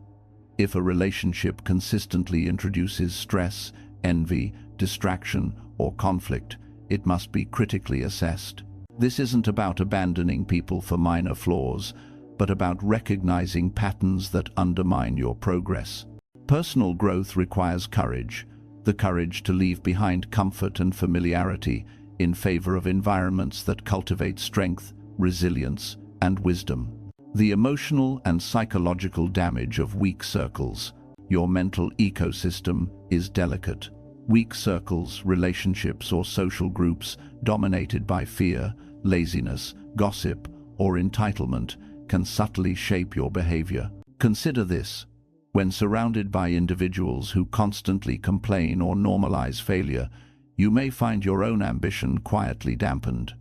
If a relationship consistently introduces stress, envy, distraction, or conflict, it must be critically assessed. This isn't about abandoning people for minor flaws, but about recognizing patterns that undermine your progress. Personal growth requires courage, the courage to leave behind comfort and familiarity in favor of environments that cultivate strength, resilience, and wisdom. The emotional and psychological damage of weak circles. Your mental ecosystem is delicate. Weak circles, relationships, or social groups dominated by fear, laziness, gossip, or entitlement can subtly shape your behavior. Consider this. When surrounded by individuals who constantly complain or normalize failure, you may find your own ambition quietly dampened.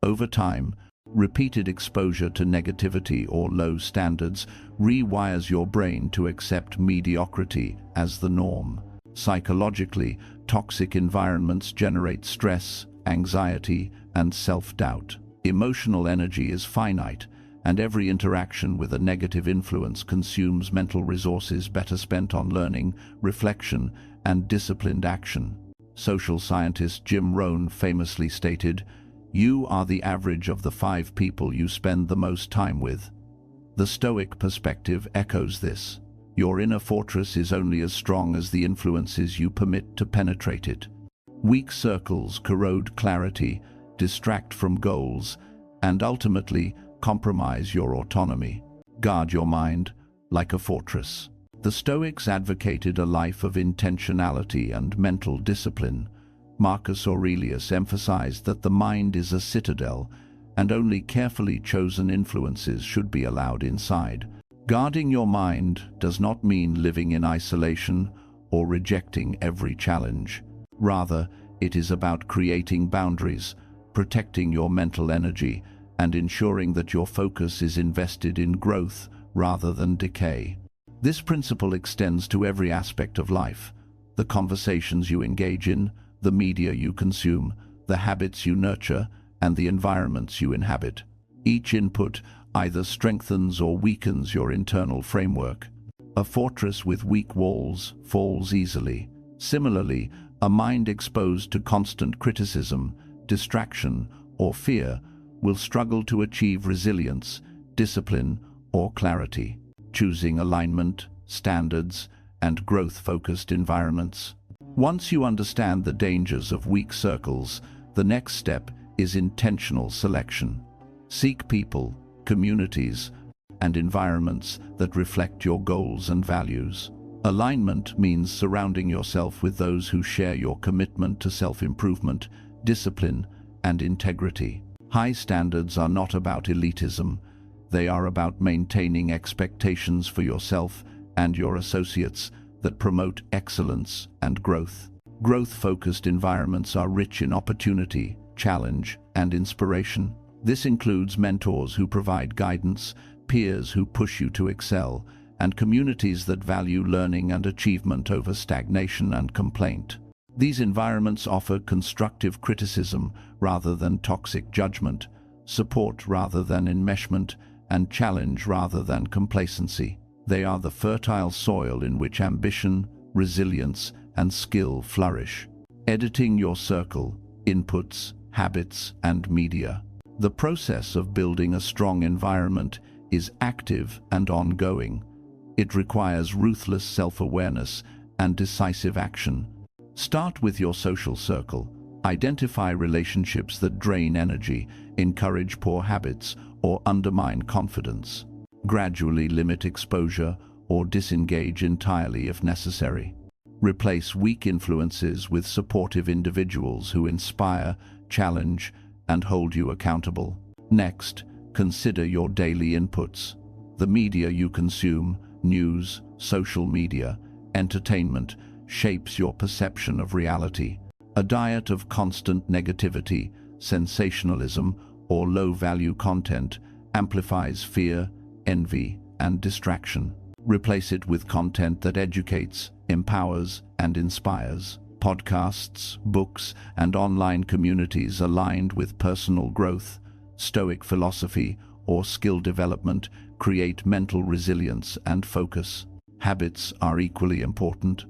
Over time, Repeated exposure to negativity or low standards rewires your brain to accept mediocrity as the norm. Psychologically, toxic environments generate stress, anxiety, and self-doubt. Emotional energy is finite, and every interaction with a negative influence consumes mental resources better spent on learning, reflection, and disciplined action. Social scientist Jim Rohn famously stated, "You are the average of the 5 people you spend the most time with." The Stoic perspective echoes this. Your inner fortress is only as strong as the influences you permit to penetrate it. Weak circles corrode clarity, distract from goals, and ultimately compromise your autonomy. Guard your mind like a fortress. The Stoics advocated a life of intentionality and mental discipline. Marcus Aurelius emphasized that the mind is a citadel, and only carefully chosen influences should be allowed inside. Guarding your mind does not mean living in isolation or rejecting every challenge. Rather, it is about creating boundaries, protecting your mental energy, and ensuring that your focus is invested in growth rather than decay. This principle extends to every aspect of life: the conversations you engage in, the media you consume, the habits you nurture, and the environments you inhabit. Each input either strengthens or weakens your internal framework. A fortress with weak walls falls easily. Similarly, a mind exposed to constant criticism, distraction, or fear will struggle to achieve resilience, discipline, or clarity. Choosing alignment, standards, and growth-focused environments. Once you understand the dangers of weak circles, the next step is intentional selection. Seek people, communities, and environments that reflect your goals and values. Alignment means surrounding yourself with those who share your commitment to self-improvement, discipline, and integrity. High standards are not about elitism. They are about maintaining expectations for yourself and your associates that promote excellence and growth. Growth-focused environments are rich in opportunity, challenge, and inspiration. This includes mentors who provide guidance, peers who push you to excel, and communities that value learning and achievement over stagnation and complaint. These environments offer constructive criticism rather than toxic judgment, support rather than enmeshment, and challenge rather than complacency. They are the fertile soil in which ambition, resilience, and skill flourish. Editing your circle, inputs, habits, and media. The process of building a strong environment is active and ongoing. It requires ruthless self-awareness and decisive action. Start with your social circle. Identify relationships that drain energy, encourage poor habits, or undermine confidence. Gradually limit exposure or disengage entirely if necessary. Replace weak influences with supportive individuals who inspire, challenge, and hold you accountable. Next, consider your daily inputs. The media you consume, news, social media, entertainment, shapes your perception of reality. A diet of constant negativity, sensationalism, or low-value content amplifies fear, envy, and distraction. Replace it with content that educates, empowers, and inspires. Podcasts, books, and online communities aligned with personal growth, Stoic philosophy, or skill development create mental resilience and focus. Habits are equally important.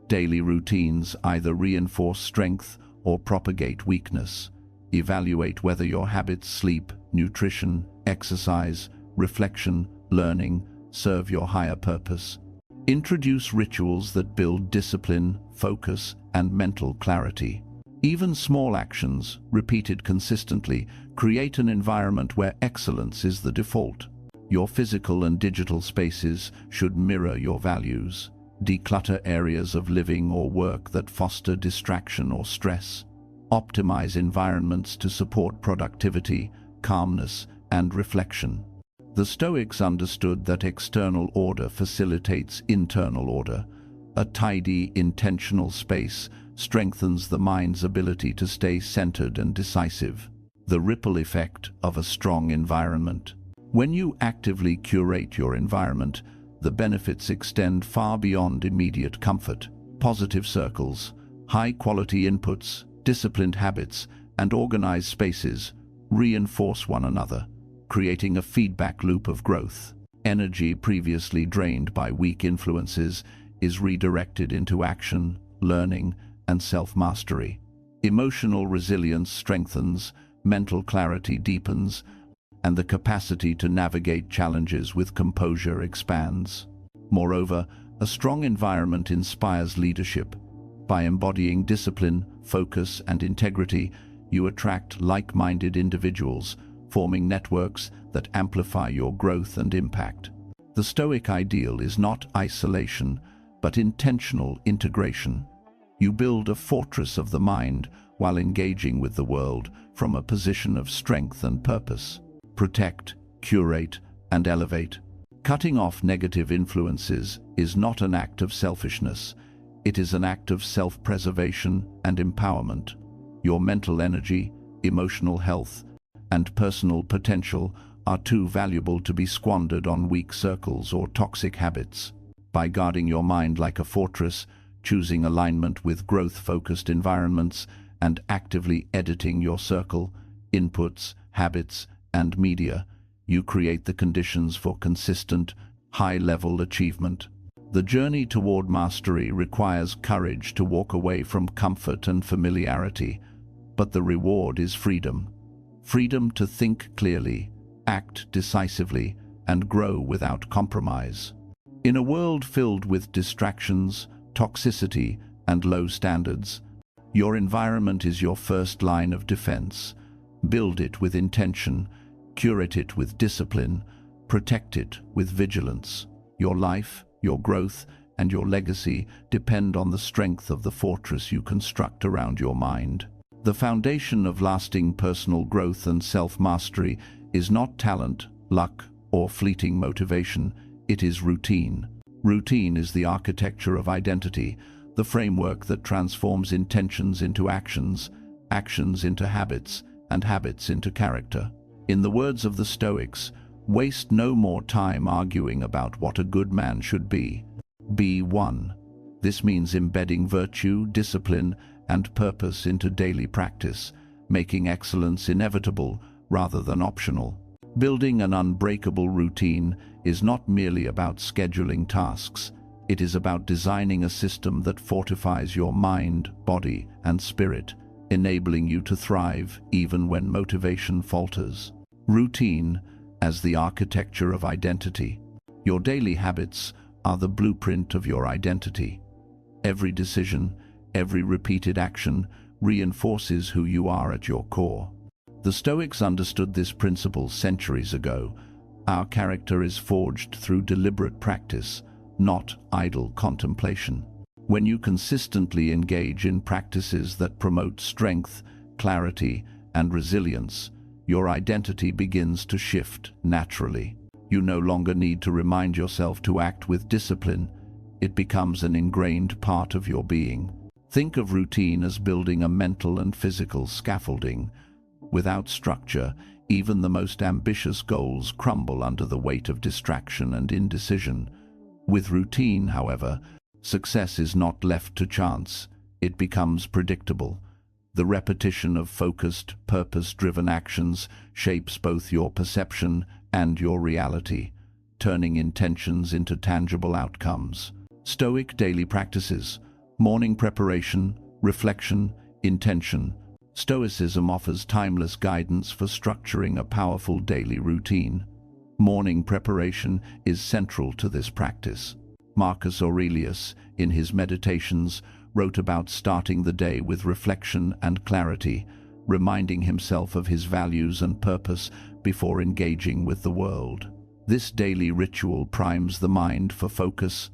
Daily routines either reinforce strength or propagate weakness. Evaluate whether your habits, sleep, nutrition, exercise, reflection, learning, serve your higher purpose. Introduce rituals that build discipline, focus, and mental clarity. Even small actions, repeated consistently, create an environment where excellence is the default. Your physical and digital spaces should mirror your values. Declutter areas of living or work that foster distraction or stress. Optimize environments to support productivity, calmness, and reflection. The Stoics understood that external order facilitates internal order. A tidy, intentional space strengthens the mind's ability to stay centered and decisive. The ripple effect of a strong environment. When you actively curate your environment, the benefits extend far beyond immediate comfort. Positive circles, high-quality inputs, disciplined habits, and organized spaces reinforce one another, creating a feedback loop of growth. Energy previously drained by weak influences is redirected into action, learning, and self-mastery. Emotional resilience strengthens, mental clarity deepens, and the capacity to navigate challenges with composure expands. Moreover, a strong environment inspires leadership. By embodying discipline, focus, and integrity, you attract like-minded individuals, forming networks that amplify your growth and impact. The Stoic ideal is not isolation, but intentional integration. You build a fortress of the mind while engaging with the world from a position of strength and purpose. Protect, curate, and elevate. Cutting off negative influences is not an act of selfishness. It is an act of self-preservation and empowerment. Your mental energy, emotional health, and personal potential are too valuable to be squandered on weak circles or toxic habits. By guarding your mind like a fortress, choosing alignment with growth-focused environments, and actively editing your circle, inputs, habits, and media, you create the conditions for consistent, high-level achievement. The journey toward mastery requires courage to walk away from comfort and familiarity, but the reward is freedom. Freedom to think clearly, act decisively, and grow without compromise. In a world filled with distractions, toxicity, and low standards, your environment is your first line of defense. Build it with intention, curate it with discipline, protect it with vigilance. Your life, your growth, and your legacy depend on the strength of the fortress you construct around your mind. The foundation of lasting personal growth and self-mastery is not talent, luck, or fleeting motivation. It is routine. Routine is the architecture of identity, the framework that transforms intentions into actions, actions into habits, and habits into character. In the words of the Stoics, waste no more time arguing about what a good man should be. Be one. This means embedding virtue, discipline, and purpose into daily practice, making excellence inevitable rather than optional. Building an unbreakable routine is not merely about scheduling tasks. It is about designing a system that fortifies your mind, body, and spirit, enabling you to thrive even when motivation falters. Routine as the architecture of identity. Your daily habits are the blueprint of your identity. Every decision, every repeated action reinforces who you are at your core. The Stoics understood this principle centuries ago. Our character is forged through deliberate practice, not idle contemplation. When you consistently engage in practices that promote strength, clarity, and resilience, your identity begins to shift naturally. You no longer need to remind yourself to act with discipline. It becomes an ingrained part of your being. Think of routine as building a mental and physical scaffolding. Without structure, even the most ambitious goals crumble under the weight of distraction and indecision. With routine, however, success is not left to chance. It becomes predictable. The repetition of focused, purpose-driven actions shapes both your perception and your reality, turning intentions into tangible outcomes. Stoic daily practices: morning preparation, reflection, intention. Stoicism offers timeless guidance for structuring a powerful daily routine. Morning preparation is central to this practice. Marcus Aurelius, in his Meditations, wrote about starting the day with reflection and clarity, reminding himself of his values and purpose before engaging with the world. This daily ritual primes the mind for focus,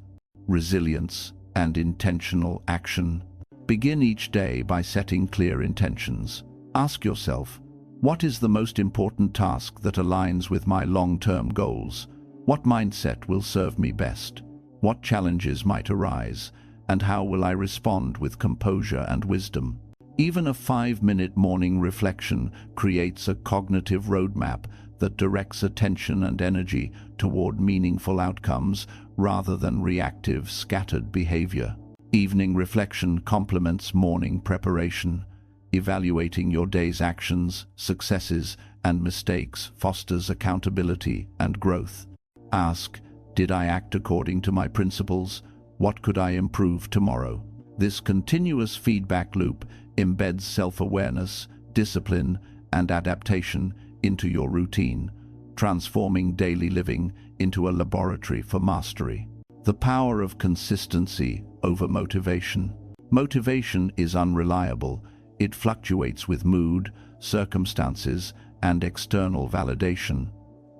resilience, and intentional action. Begin each day by setting clear intentions. Ask yourself, what is the most important task that aligns with my long-term goals? What mindset will serve me best? What challenges might arise? And how will I respond with composure and wisdom? Even a 5-minute morning reflection creates a cognitive roadmap that directs attention and energy toward meaningful outcomes rather than reactive, scattered behavior. Evening reflection complements morning preparation. Evaluating your day's actions, successes, and mistakes fosters accountability and growth. Ask, did I act according to my principles? What could I improve tomorrow? This continuous feedback loop embeds self-awareness, discipline, and adaptation into your routine, transforming daily living into a laboratory for mastery. The power of consistency over motivation. Motivation is unreliable. It fluctuates with mood, circumstances, and external validation.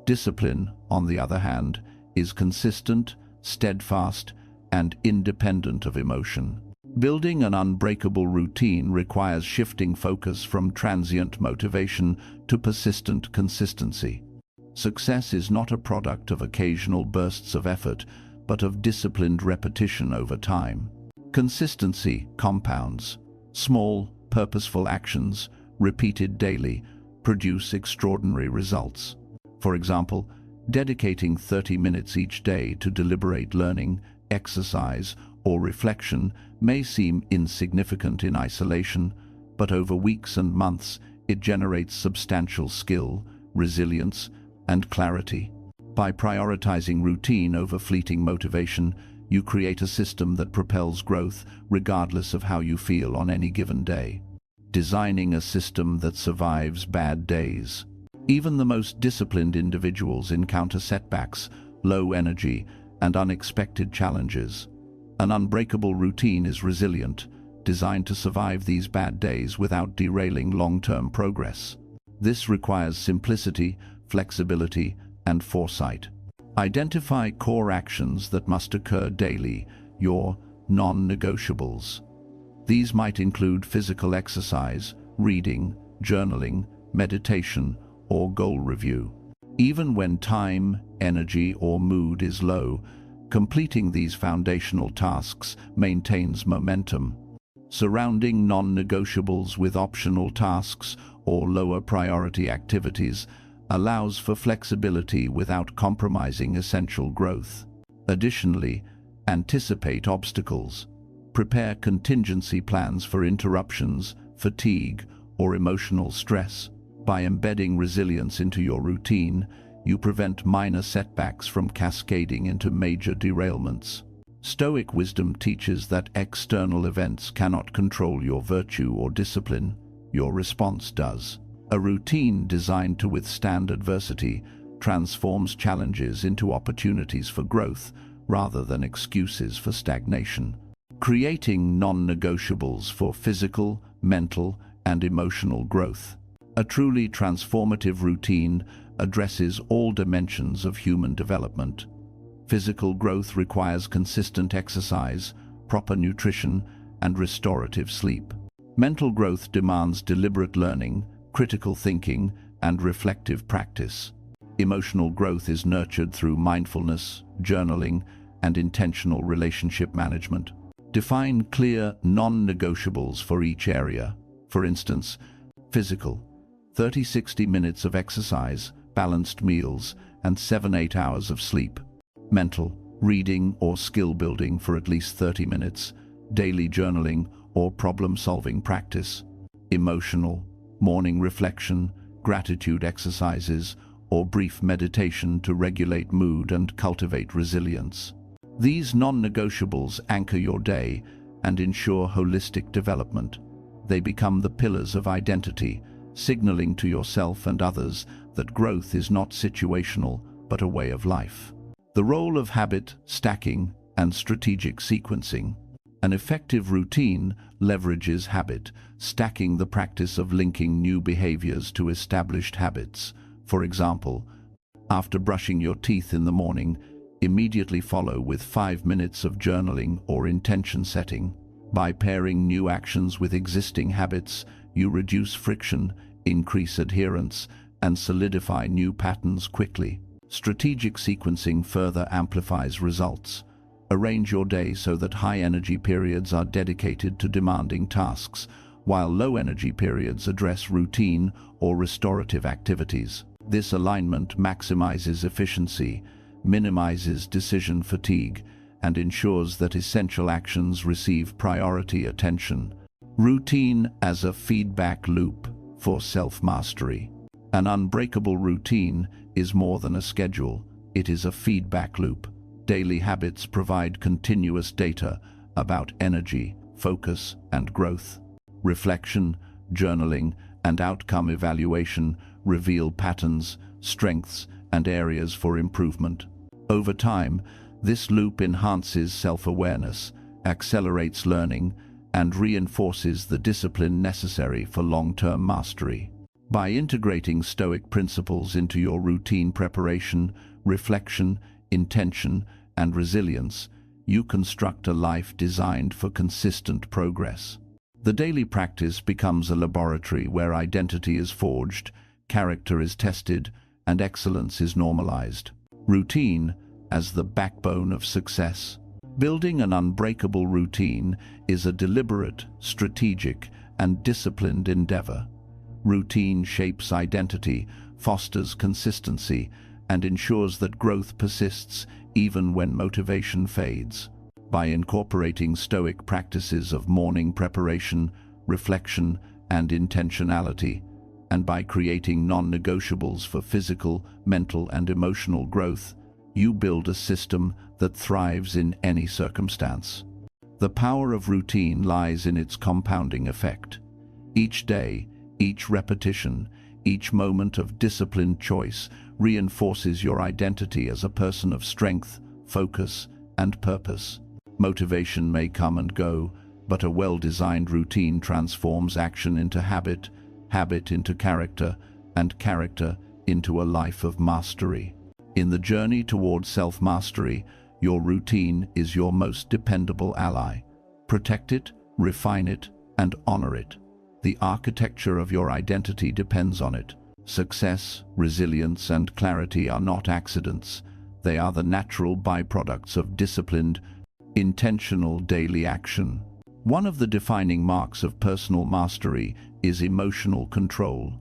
Discipline, on the other hand, is consistent, steadfast, and independent of emotion. Building an unbreakable routine requires shifting focus from transient motivation to persistent consistency. Success is not a product of occasional bursts of effort, but of disciplined repetition over time. Consistency compounds. Small, purposeful actions, repeated daily, produce extraordinary results. For example, dedicating 30 minutes each day to deliberate learning, exercise, or reflection may seem insignificant in isolation, but over weeks and months it generates substantial skill, resilience, and clarity. By prioritizing routine over fleeting motivation, you create a system that propels growth regardless of how you feel on any given day. Designing a system that survives bad days. Even the most disciplined individuals encounter setbacks, low energy, and unexpected challenges. An unbreakable routine is resilient, designed to survive these bad days without derailing long-term progress. This requires simplicity, flexibility, and foresight. Identify core actions that must occur daily, your non-negotiables. These might include physical exercise, reading, journaling, meditation, or goal review. Even when time, energy, or mood is low, completing these foundational tasks maintains momentum. Surrounding non-negotiables with optional tasks or lower priority activities allows for flexibility without compromising essential growth. Additionally, anticipate obstacles. Prepare contingency plans for interruptions, fatigue, or emotional stress. By embedding resilience into your routine, you prevent minor setbacks from cascading into major derailments. Stoic wisdom teaches that external events cannot control your virtue or discipline. Your response does. A routine designed to withstand adversity transforms challenges into opportunities for growth rather than excuses for stagnation. Creating non-negotiables for physical, mental, and emotional growth. A truly transformative routine addresses all dimensions of human development. Physical growth requires consistent exercise, proper nutrition, and restorative sleep. Mental growth demands deliberate learning, critical thinking, and reflective practice. Emotional growth is nurtured through mindfulness, journaling, and intentional relationship management. Define clear non-negotiables for each area. For instance, physical, 30-60 minutes of exercise, balanced meals, and 7-8 hours of sleep. Mental, reading or skill building for at least 30 minutes, daily journaling or problem-solving practice. Emotional, morning reflection, gratitude exercises, or brief meditation to regulate mood and cultivate resilience. These non-negotiables anchor your day and ensure holistic development. They become the pillars of identity, signaling to yourself and others that growth is not situational, but a way of life. The role of habit, stacking, and strategic sequencing. An effective routine leverages habit, stacking the practice of linking new behaviors to established habits. For example, after brushing your teeth in the morning, immediately follow with 5 minutes of journaling or intention setting. By pairing new actions with existing habits, you reduce friction, increase adherence, and solidify new patterns quickly. Strategic sequencing further amplifies results. Arrange your day so that high-energy periods are dedicated to demanding tasks, while low-energy periods address routine or restorative activities. This alignment maximizes efficiency, minimizes decision fatigue, and ensures that essential actions receive priority attention. Routine as a feedback loop for self-mastery. An unbreakable routine is more than a schedule, it is a feedback loop. Daily habits provide continuous data about energy, focus, and growth. Reflection, journaling, and outcome evaluation reveal patterns, strengths, and areas for improvement. Over time, this loop enhances self-awareness, accelerates learning, and reinforces the discipline necessary for long-term mastery. By integrating Stoic principles into your routine preparation, reflection, intention, and resilience, you construct a life designed for consistent progress. The daily practice becomes a laboratory where identity is forged, character is tested, and excellence is normalized. Routine as the backbone of success. Building an unbreakable routine is a deliberate, strategic, and disciplined endeavor. Routine shapes identity, fosters consistency, and ensures that growth persists even when motivation fades. By incorporating Stoic practices of morning preparation, reflection, and intentionality, and by creating non-negotiables for physical, mental, and emotional growth, you build a system that thrives in any circumstance. The power of routine lies in its compounding effect. Each day, each repetition, each moment of disciplined choice reinforces your identity as a person of strength, focus, and purpose. Motivation may come and go, but a well-designed routine transforms action into habit, habit into character, and character into a life of mastery. In the journey towards self-mastery, your routine is your most dependable ally. Protect it, refine it, and honor it. The architecture of your identity depends on it. Success, resilience, and clarity are not accidents. They are the natural byproducts of disciplined, intentional daily action. One of the defining marks of personal mastery is emotional control.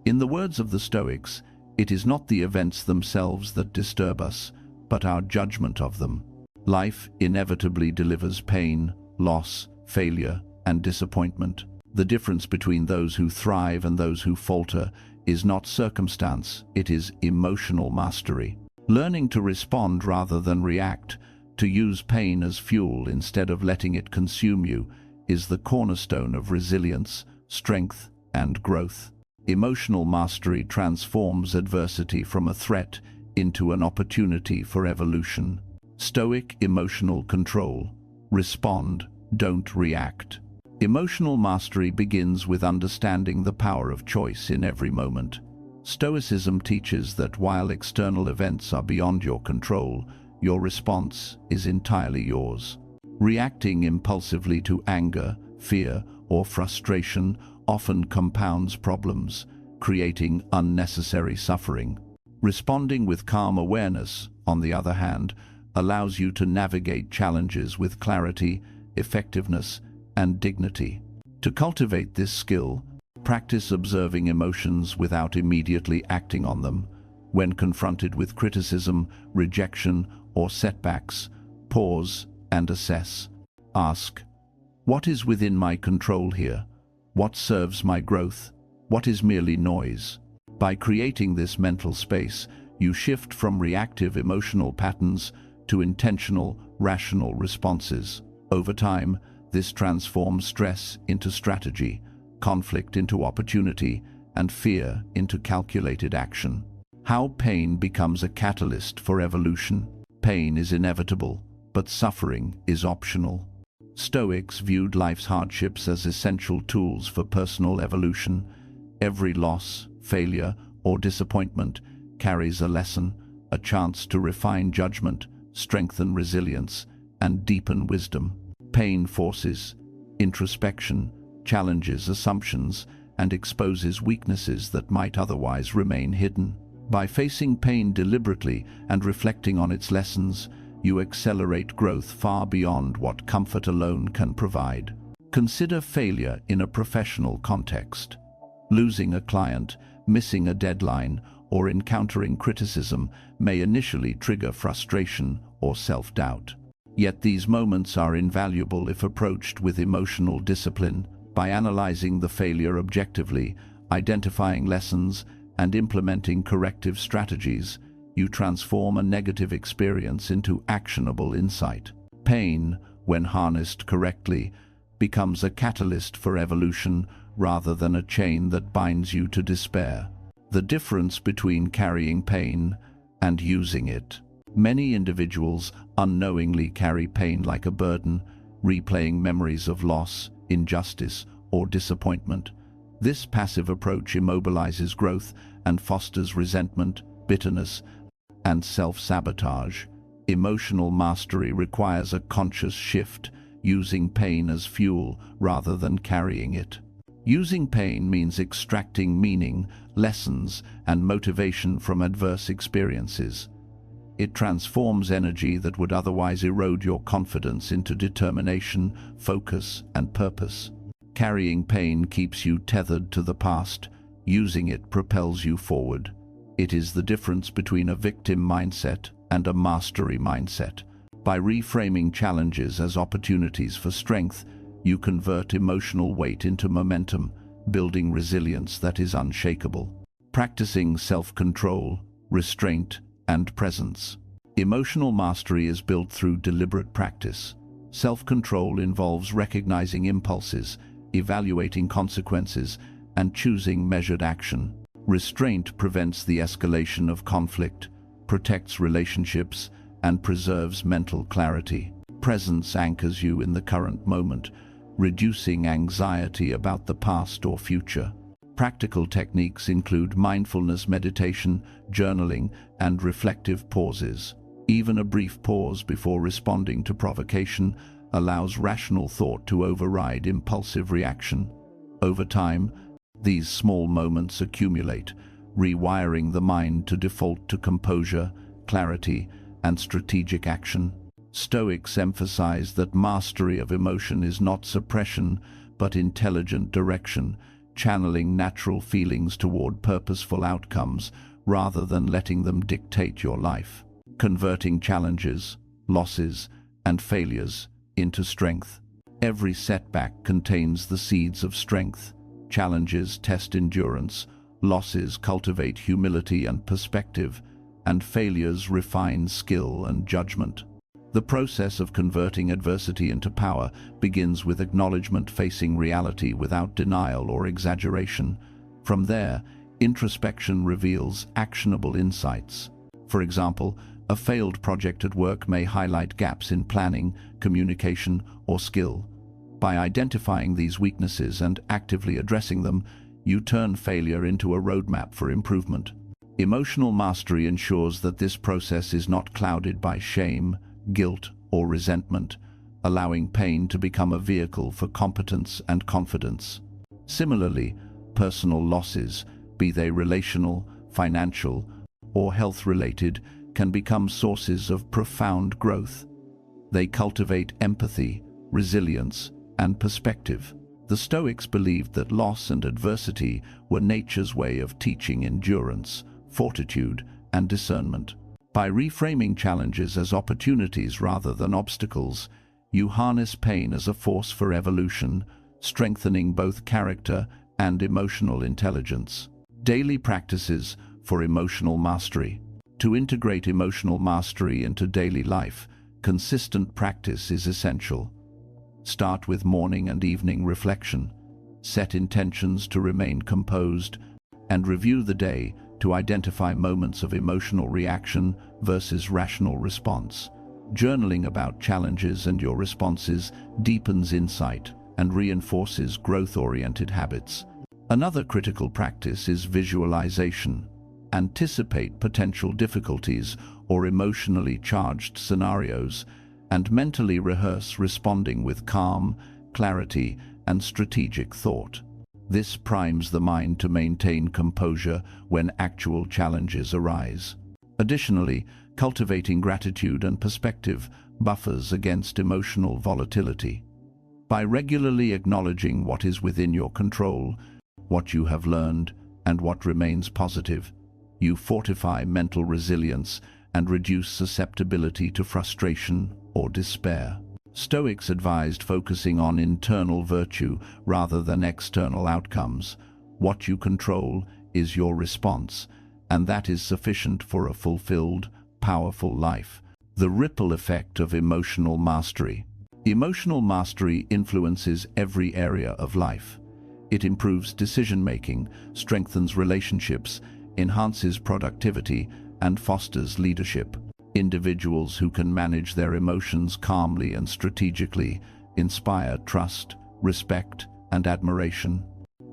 In the words of the Stoics, it is not the events themselves that disturb us, but our judgment of them. Life inevitably delivers pain, loss, failure, and disappointment. The difference between those who thrive and those who falter is not circumstance, it is emotional mastery. Learning to respond rather than react, to use pain as fuel instead of letting it consume you, is the cornerstone of resilience, strength, and growth. Emotional mastery transforms adversity from a threat into an opportunity for evolution. Stoic emotional control. Respond, don't react. Emotional mastery begins with understanding the power of choice in every moment. Stoicism teaches that while external events are beyond your control, your response is entirely yours. Reacting impulsively to anger, fear, or frustration often compounds problems, creating unnecessary suffering. Responding with calm awareness, on the other hand, allows you to navigate challenges with clarity, effectiveness, and dignity. To cultivate this skill, practice observing emotions without immediately acting on them. When confronted with criticism, rejection, or setbacks, pause and assess. Ask, what is within my control here? What serves my growth? What is merely noise? By creating this mental space, you shift from reactive emotional patterns to intentional, rational responses. Over time, this transforms stress into strategy, conflict into opportunity, and fear into calculated action. How pain becomes a catalyst for evolution. Pain is inevitable, but suffering is optional. Stoics viewed life's hardships as essential tools for personal evolution. Every loss, failure, or disappointment carries a lesson, a chance to refine judgment, strengthen resilience, and deepen wisdom. Pain forces introspection, challenges assumptions, and exposes weaknesses that might otherwise remain hidden. By facing pain deliberately and reflecting on its lessons, you accelerate growth far beyond what comfort alone can provide. Consider failure in a professional context. Losing a client, missing a deadline, or encountering criticism may initially trigger frustration or self-doubt. Yet these moments are invaluable if approached with emotional discipline. By analyzing the failure objectively, identifying lessons, and implementing corrective strategies, you transform a negative experience into actionable insight. Pain, when harnessed correctly, becomes a catalyst for evolution rather than a chain that binds you to despair. The difference between carrying pain and using it. Many individuals unknowingly carry pain like a burden, replaying memories of loss, injustice, or disappointment. This passive approach immobilizes growth and fosters resentment, bitterness, and self-sabotage. Emotional mastery requires a conscious shift, using pain as fuel rather than carrying it. Using pain means extracting meaning, lessons, and motivation from adverse experiences. It transforms energy that would otherwise erode your confidence into determination, focus, and purpose. Carrying pain keeps you tethered to the past. Using it propels you forward. It is the difference between a victim mindset and a mastery mindset. By reframing challenges as opportunities for strength, you convert emotional weight into momentum, building resilience that is unshakable. Practicing self-control, restraint, and presence. Emotional mastery is built through deliberate practice. Self-control involves recognizing impulses, evaluating consequences, and choosing measured action. Restraint prevents the escalation of conflict, protects relationships, and preserves mental clarity. Presence anchors you in the current moment, reducing anxiety about the past or future. Practical techniques include mindfulness meditation, journaling, and reflective pauses. Even a brief pause before responding to provocation allows rational thought to override impulsive reaction. Over time, these small moments accumulate, rewiring the mind to default to composure, clarity, and strategic action. Stoics emphasize that mastery of emotion is not suppression, but intelligent direction, channeling natural feelings toward purposeful outcomes rather than letting them dictate your life. Converting challenges, losses, and failures into strength. Every setback contains the seeds of strength. Challenges test endurance, losses cultivate humility and perspective, and failures refine skill and judgment. The process of converting adversity into power begins with acknowledgement, facing reality without denial or exaggeration. From there, introspection reveals actionable insights. For example, a failed project at work may highlight gaps in planning, communication, or skill. By identifying these weaknesses and actively addressing them, you turn failure into a roadmap for improvement. Emotional mastery ensures that this process is not clouded by shame, guilt, or resentment, allowing pain to become a vehicle for competence and confidence. Similarly, personal losses, be they relational, financial, or health-related, can become sources of profound growth. They cultivate empathy, resilience, and perspective. The Stoics believed that loss and adversity were nature's way of teaching endurance, fortitude, and discernment. By reframing challenges as opportunities rather than obstacles, you harness pain as a force for evolution, strengthening both character and emotional intelligence. Daily practices for emotional mastery. To integrate emotional mastery into daily life, consistent practice is essential. Start with morning and evening reflection. Set intentions to remain composed, and review the day to identify moments of emotional reaction versus rational response. Journaling about challenges and your responses deepens insight and reinforces growth-oriented habits. Another critical practice is visualization. Anticipate potential difficulties or emotionally charged scenarios, and mentally rehearse responding with calm, clarity, and strategic thought. This primes the mind to maintain composure when actual challenges arise. Additionally, cultivating gratitude and perspective buffers against emotional volatility. By regularly acknowledging what is within your control, what you have learned, and what remains positive, you fortify mental resilience and reduce susceptibility to frustration or despair. Stoics advised focusing on internal virtue rather than external outcomes. What you control is your response, and that is sufficient for a fulfilled, powerful life. The ripple effect of emotional mastery. Emotional mastery influences every area of life. It improves decision-making, strengthens relationships, enhances productivity, and fosters leadership. Individuals who can manage their emotions calmly and strategically inspire trust, respect, and admiration.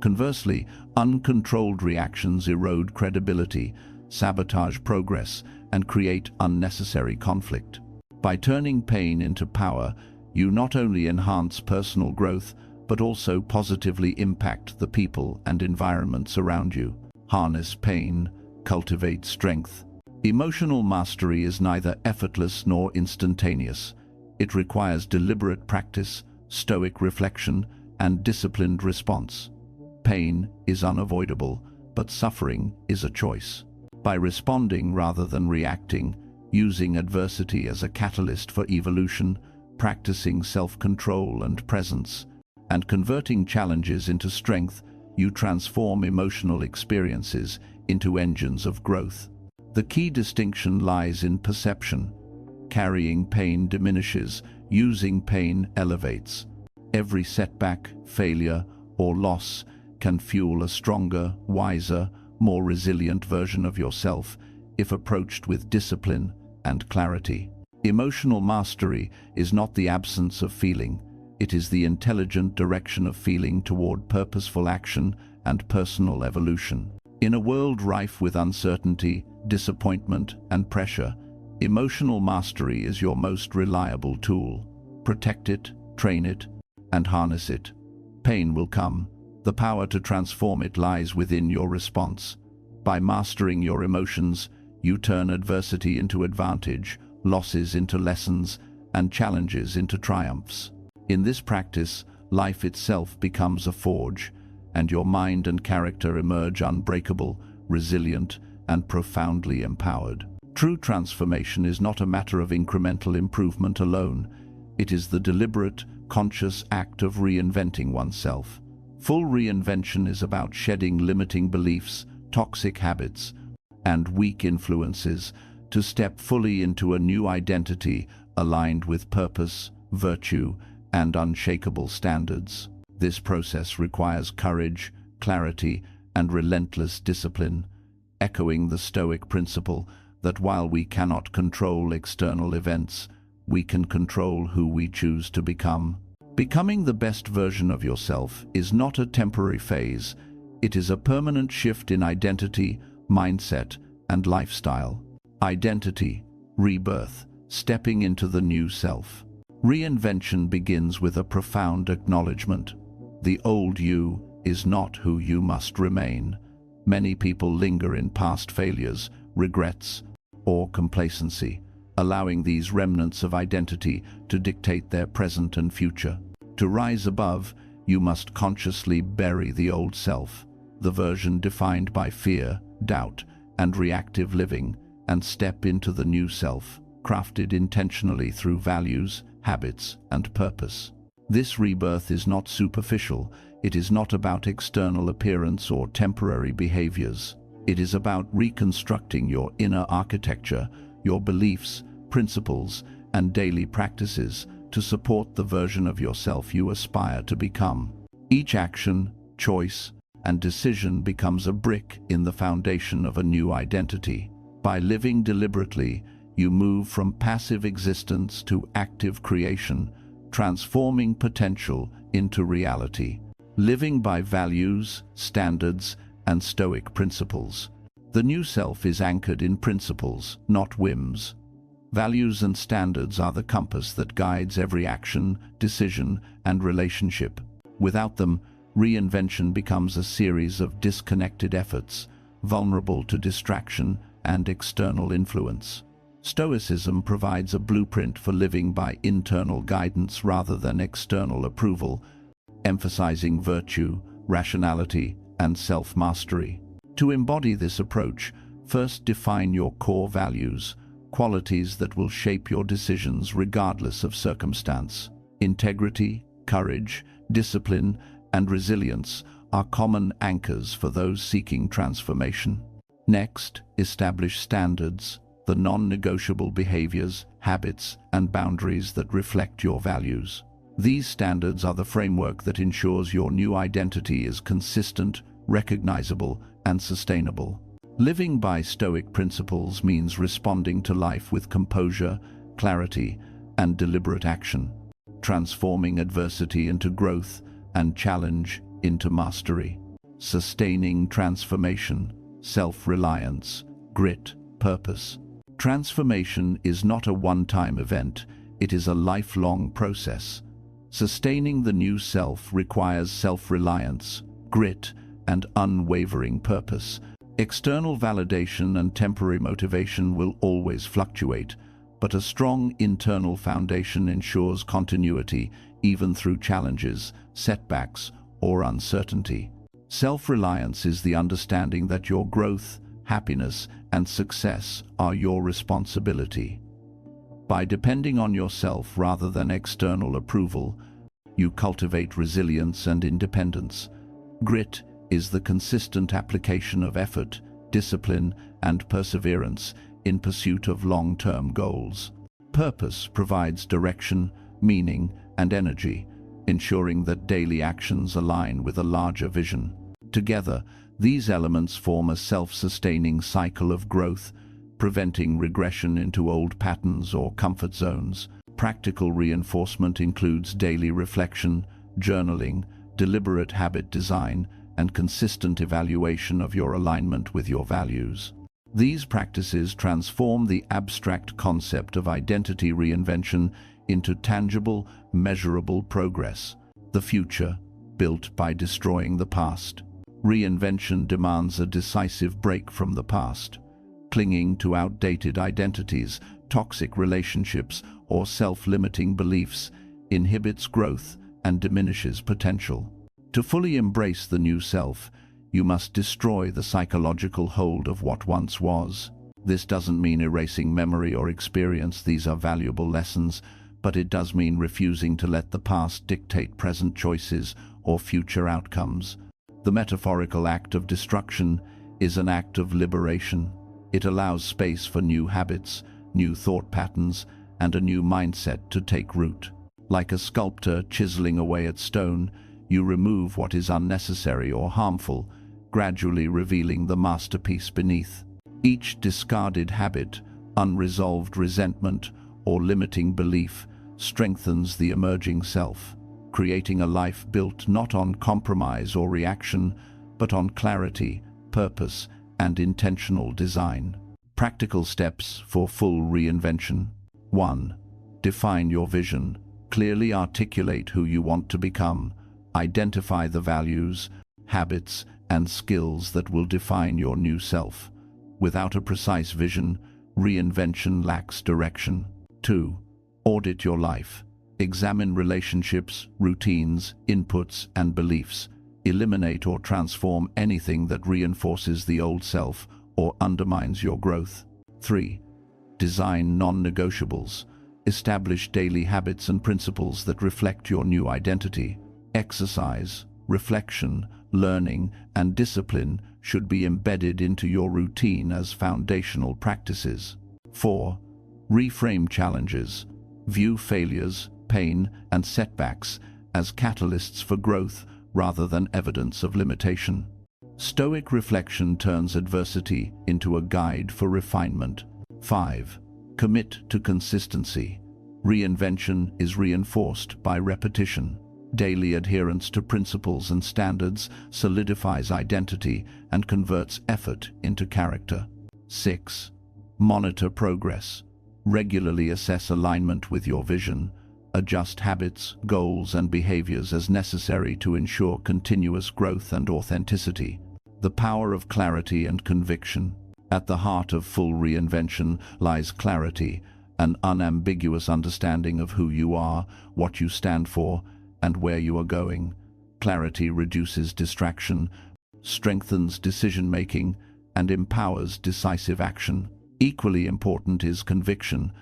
Conversely, uncontrolled reactions erode credibility, sabotage progress, and create unnecessary conflict. By turning pain into power, you not only enhance personal growth, but also positively impact the people and environments around you. Harness pain, cultivate strength. Emotional mastery is neither effortless nor instantaneous. It requires deliberate practice, stoic reflection, and disciplined response. Pain is unavoidable, but suffering is a choice. By responding rather than reacting, using adversity as a catalyst for evolution, practicing self-control and presence, and converting challenges into strength, you transform emotional experiences into engines of growth. The key distinction lies in perception. Carrying pain diminishes, using pain elevates. Every setback, failure, or loss can fuel a stronger, wiser, more resilient version of yourself if approached with discipline and clarity. Emotional mastery is not the absence of feeling. It is the intelligent direction of feeling toward purposeful action and personal evolution. In a world rife with uncertainty, disappointment, and pressure, emotional mastery is your most reliable tool. Protect it, train it, and harness it. Pain will come. The power to transform it lies within your response. By mastering your emotions, you turn adversity into advantage, losses into lessons, and challenges into triumphs. In this practice, life itself becomes a forge, and your mind and character emerge unbreakable, resilient, and profoundly empowered. True transformation is not a matter of incremental improvement alone. It is the deliberate, conscious act of reinventing oneself. Full reinvention is about shedding limiting beliefs, toxic habits, and weak influences to step fully into a new identity aligned with purpose, virtue, and unshakable standards. This process requires courage, clarity, and relentless discipline, echoing the Stoic principle that while we cannot control external events, we can control who we choose to become. Becoming the best version of yourself is not a temporary phase. It is a permanent shift in identity, mindset, and lifestyle. Identity, rebirth, stepping into the new self. Reinvention begins with a profound acknowledgement. The old you is not who you must remain. Many people linger in past failures, regrets, or complacency, allowing these remnants of identity to dictate their present and future. To rise above, you must consciously bury the old self, the version defined by fear, doubt, and reactive living, and step into the new self, crafted intentionally through values, habits, and purpose. This rebirth is not superficial. It is not about external appearance or temporary behaviors. It is about reconstructing your inner architecture, your beliefs, principles, and daily practices to support the version of yourself you aspire to become. Each action, choice, and decision becomes a brick in the foundation of a new identity. By living deliberately, you move from passive existence to active creation, transforming potential into reality. Living by values, standards, and Stoic principles. The new self is anchored in principles, not whims. Values and standards are the compass that guides every action, decision, and relationship. Without them, reinvention becomes a series of disconnected efforts, vulnerable to distraction and external influence. Stoicism provides a blueprint for living by internal guidance rather than external approval, emphasizing virtue, rationality, and self-mastery. To embody this approach, first define your core values, qualities that will shape your decisions regardless of circumstance. Integrity, courage, discipline, and resilience are common anchors for those seeking transformation. Next, establish standards, the non-negotiable behaviors, habits, and boundaries that reflect your values. These standards are the framework that ensures your new identity is consistent, recognizable, and sustainable. Living by Stoic principles means responding to life with composure, clarity, and deliberate action, transforming adversity into growth and challenge into mastery, sustaining transformation, self-reliance, grit, purpose. Transformation is not a one-time event, it is a lifelong process. Sustaining the new self requires self-reliance, grit, and unwavering purpose. External validation and temporary motivation will always fluctuate, but a strong internal foundation ensures continuity even through challenges, setbacks, or uncertainty. Self-reliance is the understanding that your growth, happiness, and success are your responsibility. By depending on yourself rather than external approval, you cultivate resilience and independence. Grit is the consistent application of effort, discipline, and perseverance in pursuit of long-term goals. Purpose provides direction, meaning, and energy, ensuring that daily actions align with a larger vision. Together, these elements form a self-sustaining cycle of growth, preventing regression into old patterns or comfort zones. Practical reinforcement includes daily reflection, journaling, deliberate habit design, and consistent evaluation of your alignment with your values. These practices transform the abstract concept of identity reinvention into tangible, measurable progress. The future, built by destroying the past. Reinvention demands a decisive break from the past. Clinging to outdated identities, toxic relationships, or self-limiting beliefs inhibits growth and diminishes potential. To fully embrace the new self, you must destroy the psychological hold of what once was. This doesn't mean erasing memory or experience, these are valuable lessons, but it does mean refusing to let the past dictate present choices or future outcomes. The metaphorical act of destruction is an act of liberation. It allows space for new habits, new thought patterns, and a new mindset to take root. Like a sculptor chiseling away at stone, you remove what is unnecessary or harmful, gradually revealing the masterpiece beneath. Each discarded habit, unresolved resentment, or limiting belief strengthens the emerging self, creating a life built not on compromise or reaction, but on clarity, purpose, and intentional design. Practical steps for full reinvention. 1. Define your vision. Clearly articulate who you want to become. Identify the values, habits, and skills that will define your new self. Without a precise vision, reinvention lacks direction. 2. Audit your life. Examine relationships, routines, inputs, and beliefs. Eliminate or transform anything that reinforces the old self or undermines your growth. 3. Design non-negotiables. Establish daily habits and principles that reflect your new identity. Exercise, reflection, learning, and discipline should be embedded into your routine as foundational practices. 4. Reframe challenges. View failures, pain, and setbacks as catalysts for growth rather than evidence of limitation. Stoic reflection turns adversity into a guide for refinement. 5. Commit to consistency. Reinvention is reinforced by repetition. Daily adherence to principles and standards solidifies identity and converts effort into character. 6. Monitor progress. Regularly assess alignment with your vision. Adjust habits, goals, and behaviors as necessary to ensure continuous growth and authenticity. The power of clarity and conviction. At the heart of full reinvention lies clarity, an unambiguous understanding of who you are, what you stand for, and where you are going. Clarity reduces distraction, strengthens decision-making, and empowers decisive action. Equally important is conviction,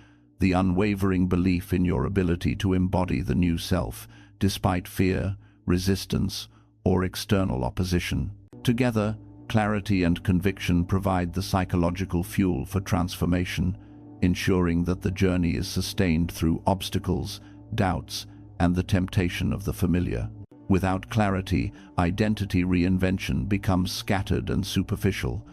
the unwavering belief in your ability to embody the new self, despite fear, resistance, or external opposition. Together, clarity and conviction provide the psychological fuel for transformation, ensuring that the journey is sustained through obstacles, doubts, and the temptation of the familiar. Without clarity, identity reinvention becomes scattered and superficial.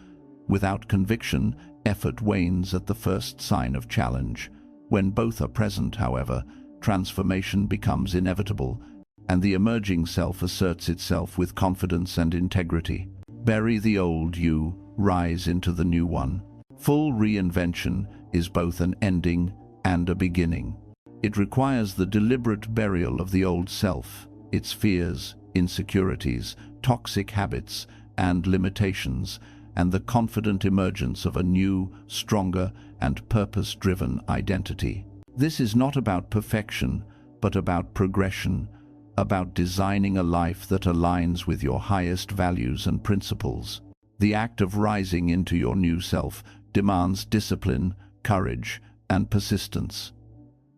Without conviction, effort wanes at the first sign of challenge. When both are present, however, transformation becomes inevitable, and the emerging self asserts itself with confidence and integrity. Bury the old you, rise into the new one. Full reinvention is both an ending and a beginning. It requires the deliberate burial of the old self, its fears, insecurities, toxic habits, and limitations, and the confident emergence of a new, stronger, and purpose-driven identity. This is not about perfection, but about progression, about designing a life that aligns with your highest values and principles. The act of rising into your new self demands discipline, courage, and persistence.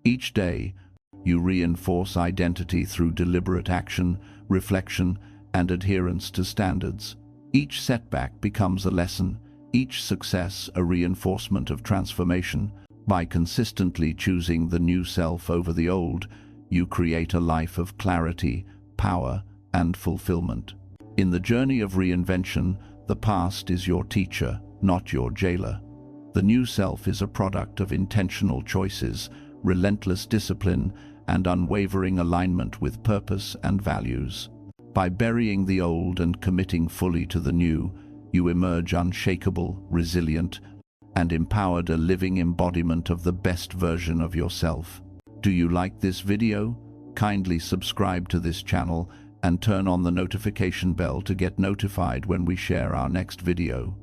Each day, you reinforce identity through deliberate action, reflection, and adherence to standards. Each setback becomes a lesson, each success a reinforcement of transformation. By consistently choosing the new self over the old, you create a life of clarity, power, and fulfillment. In the journey of reinvention, the past is your teacher, not your jailer. The new self is a product of intentional choices, relentless discipline, and unwavering alignment with purpose and values. By burying the old and committing fully to the new, you emerge unshakable, resilient, and empowered, a living embodiment of the best version of yourself. Do you like this video? Kindly subscribe to this channel and turn on the notification bell to get notified when we share our next video.